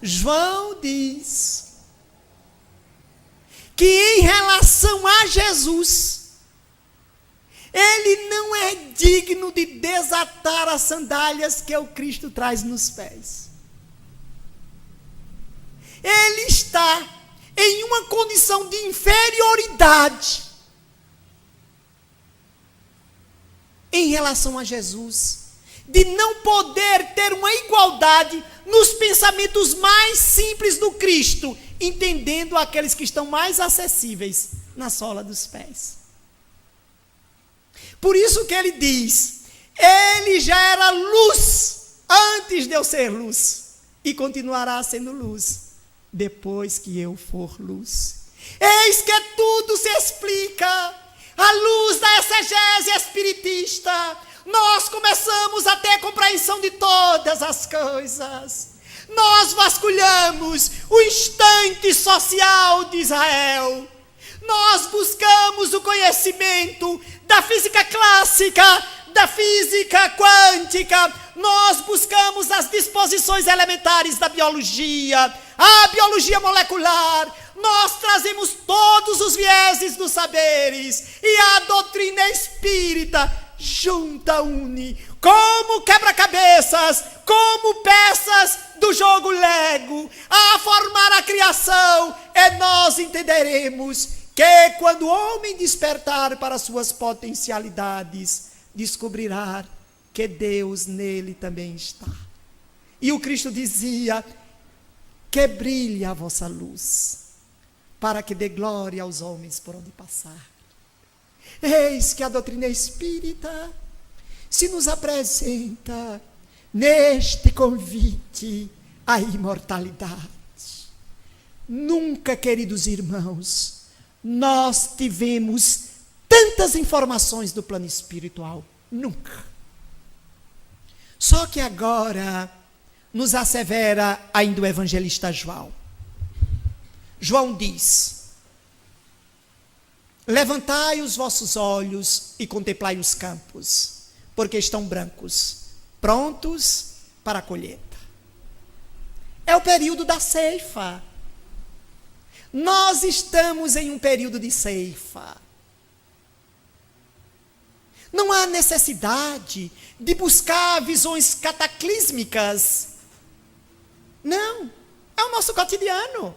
João diz que em relação a Jesus, ele não é digno de desatar as sandálias que o Cristo traz nos pés. Ele está em uma condição de inferioridade em relação a Jesus, de não poder ter uma igualdade nos pensamentos mais simples do Cristo, entendendo aqueles que estão mais acessíveis na sola dos pés. Por isso que ele diz, ele já era luz antes de eu ser luz, e continuará sendo luz depois que eu for luz. Eis que tudo se explica à luz da exegese espiritista. Nós começamos a ter compreensão de todas as coisas. Nós vasculhamos o instante social de Israel. Nós buscamos o conhecimento da física clássica, da física quântica. Nós buscamos as disposições elementares da biologia, a biologia molecular. Nós trazemos todos os vieses dos saberes, e a doutrina espírita junta, une, como quebra-cabeças, como peças do jogo Lego, a formar a criação. E nós entenderemos que quando o homem despertar para suas potencialidades, descobrirá que Deus nele também está. E o Cristo dizia, que brilhe a vossa luz, para que dê glória aos homens por onde passar. Eis que a doutrina espírita se nos apresenta neste convite à imortalidade. Nunca, queridos irmãos, nós tivemos tantas informações do plano espiritual. Nunca. Só que agora nos assevera ainda o evangelista João. João diz, levantai os vossos olhos e contemplai os campos, porque estão brancos, prontos para a colheita. É o período da ceifa. Nós estamos em um período de ceifa. Não há necessidade de buscar visões cataclísmicas. Não, é o nosso cotidiano.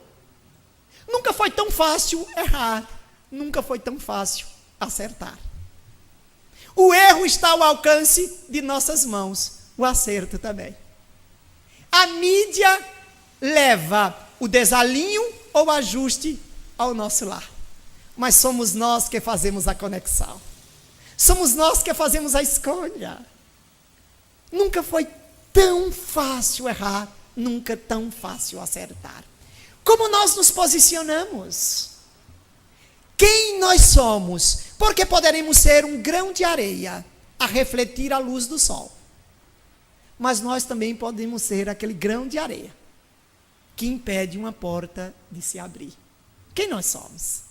Nunca foi tão fácil errar, nunca foi tão fácil acertar. O erro está ao alcance de nossas mãos, o acerto também. A mídia leva o desalinho ou ajuste ao nosso lar. mas somos nós que fazemos a conexão. Somos nós que fazemos a escolha. Nunca foi tão fácil errar, nunca tão fácil acertar. Como nós nos posicionamos? Quem nós somos? Porque poderemos ser um grão de areia a refletir a luz do sol. Mas nós também podemos ser aquele grão de areia que impede uma porta de se abrir. Quem nós somos?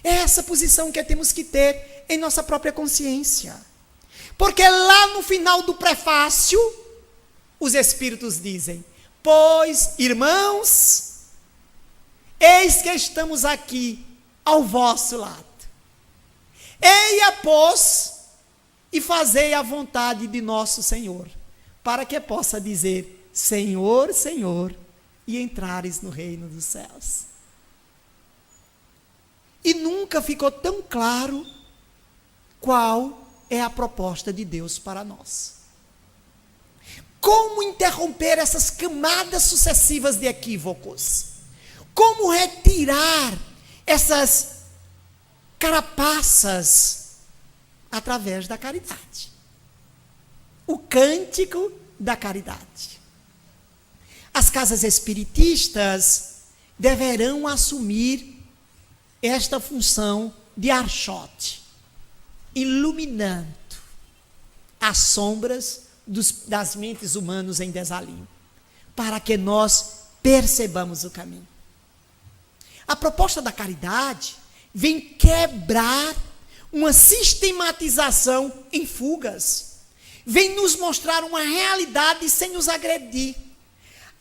É essa posição que temos que ter em nossa própria consciência. Porque lá no final do prefácio, os Espíritos dizem: pois, irmãos, eis que estamos aqui ao vosso lado. Eia, pois, e fazei a vontade de nosso Senhor, para que possa dizer: Senhor, Senhor, e entrares no reino dos céus. E nunca ficou tão claro qual é a proposta de Deus para nós. Como interromper essas camadas sucessivas de equívocos? Como retirar essas carapaças através da caridade? O cântico da caridade. As casas espiritistas deverão assumir esta função de archote, iluminando as sombras das mentes humanas em desalinho, para que nós percebamos o caminho. A proposta da caridade vem quebrar uma sistematização em fugas, vem nos mostrar uma realidade sem nos agredir.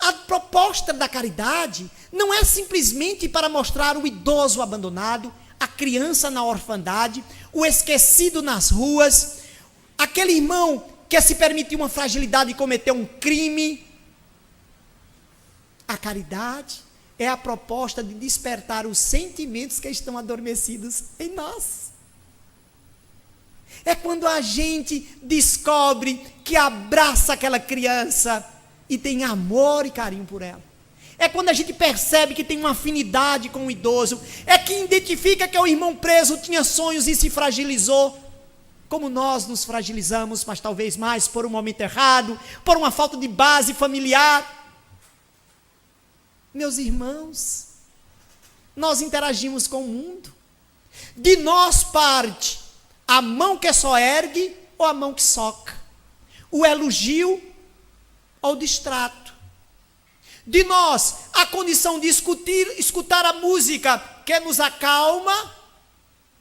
A proposta da caridade não é simplesmente para mostrar o idoso abandonado, a criança na orfandade, o esquecido nas ruas, aquele irmão que se permitiu uma fragilidade e cometeu um crime. A caridade é a proposta de despertar os sentimentos que estão adormecidos em nós. É quando a gente descobre que abraça aquela criança e tem amor e carinho por ela. É quando a gente percebe que tem uma afinidade com o idoso. É que identifica que o irmão preso tinha sonhos e se fragilizou. Como nós nos fragilizamos, mas talvez mais por um momento errado, por uma falta de base familiar. Meus irmãos, nós interagimos com o mundo. De nós parte a mão que só ergue ou a mão que soca. O elogio ou distrato. De nós, a condição de escutar a música que nos acalma,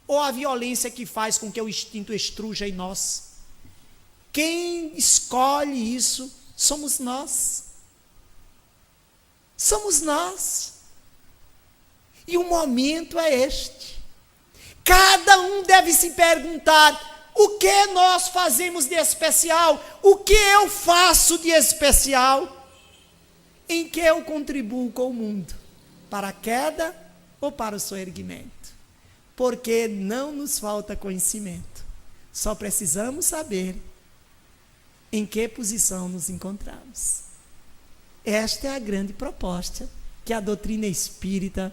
ou a violência que faz com que o instinto estruja em nós. Quem escolhe isso somos nós. Somos nós. E o momento é este. Cada um deve se perguntar: o que nós fazemos de especial? O que eu faço de especial? Em que eu contribuo com o mundo? Para a queda ou para o seu erguimento? Porque não nos falta conhecimento. Só precisamos saber em que posição nos encontramos. Esta é a grande proposta que a doutrina espírita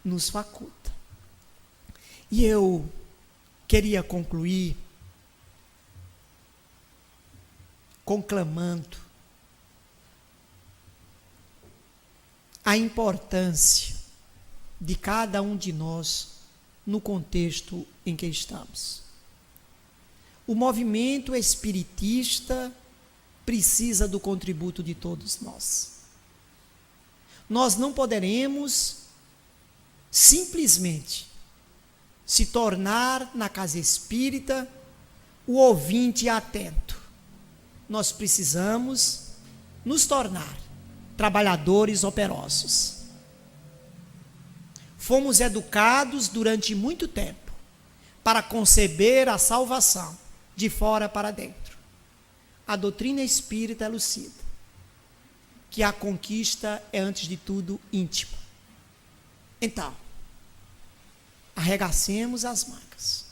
nos faculta. E eu queria concluir conclamando a importância de cada um de nós no contexto em que estamos. O movimento espiritista precisa do contributo de todos nós. Nós não poderemos simplesmente se tornar na casa espírita o ouvinte atento. Nós precisamos nos tornar trabalhadores operosos. Fomos educados durante muito tempo para conceber a salvação de fora para dentro. A doutrina espírita elucida que a conquista é, antes de tudo, íntima. Então, arregacemos as mangas.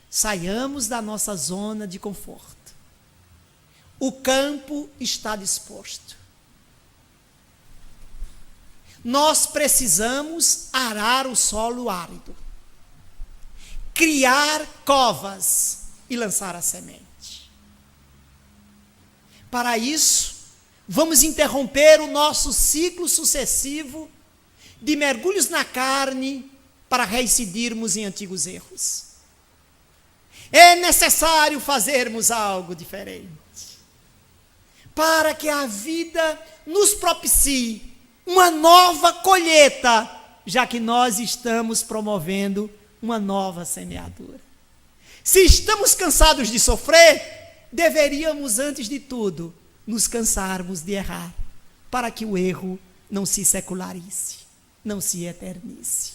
Saiamos da nossa zona de conforto. O campo está disposto. nós precisamos arar o solo árido, criar covas e lançar a semente. Para isso, vamos interromper o nosso ciclo sucessivo de mergulhos na carne para reincidirmos em antigos erros. É necessário fazermos algo diferente para que a vida nos propicie uma nova colheita, já que nós estamos promovendo uma nova semeadura. Se estamos cansados de sofrer, deveríamos, antes de tudo, nos cansarmos de errar, para que o erro não se secularize, não se eternize.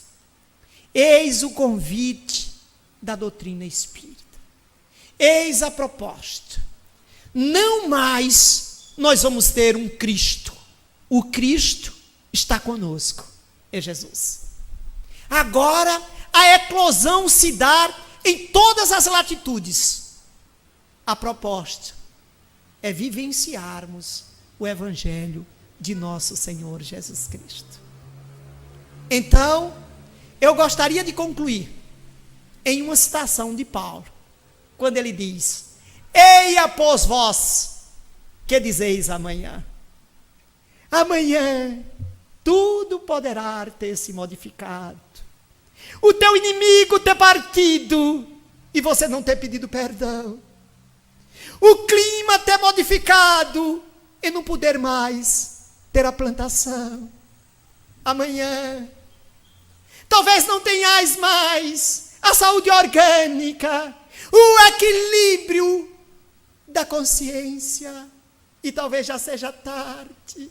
Eis o convite da doutrina espírita. Eis a proposta. Não mais nós vamos ter um Cristo. O Cristo está conosco, é Jesus. Agora a eclosão se dá em todas as latitudes. A proposta é vivenciarmos o Evangelho de nosso Senhor Jesus Cristo. Então, eu gostaria de concluir em uma citação de Paulo, quando ele diz: eia, pois, vós, que dizeis amanhã? Amanhã tudo poderá ter se modificado. O teu inimigo ter partido e você não ter pedido perdão. O clima ter modificado e não poder mais ter a plantação. Amanhã talvez não tenhais mais a saúde orgânica, o equilíbrio da consciência, e talvez já seja tarde.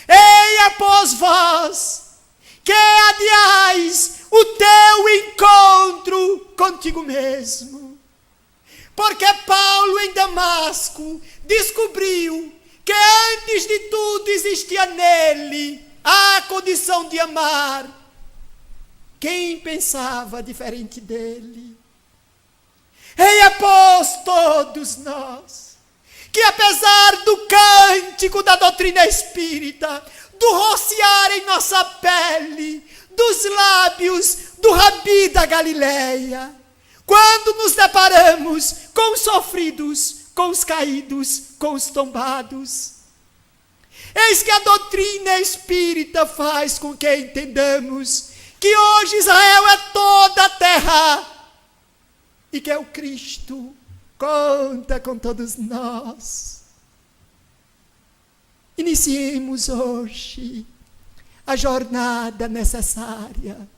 Eia, pois, vós, que adiais o teu encontro contigo mesmo. Porque Paulo em Damasco descobriu que antes de tudo existia nele a condição de amar quem pensava diferente dele. Eia, pois, todos nós, que apesar do cântico da doutrina espírita, do rociar em nossa pele, dos lábios do Rabi da Galileia, quando nos deparamos com os sofridos, com os caídos, com os tombados, eis que a doutrina espírita faz com que entendamos que hoje Israel é toda a terra e que é o Cristo conta com todos nós. Iniciemos hoje a jornada necessária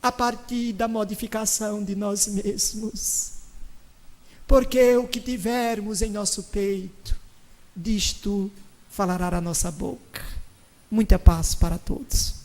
a partir da modificação de nós mesmos. Porque o que tivermos em nosso peito, disto falará a nossa boca. Muita paz para todos.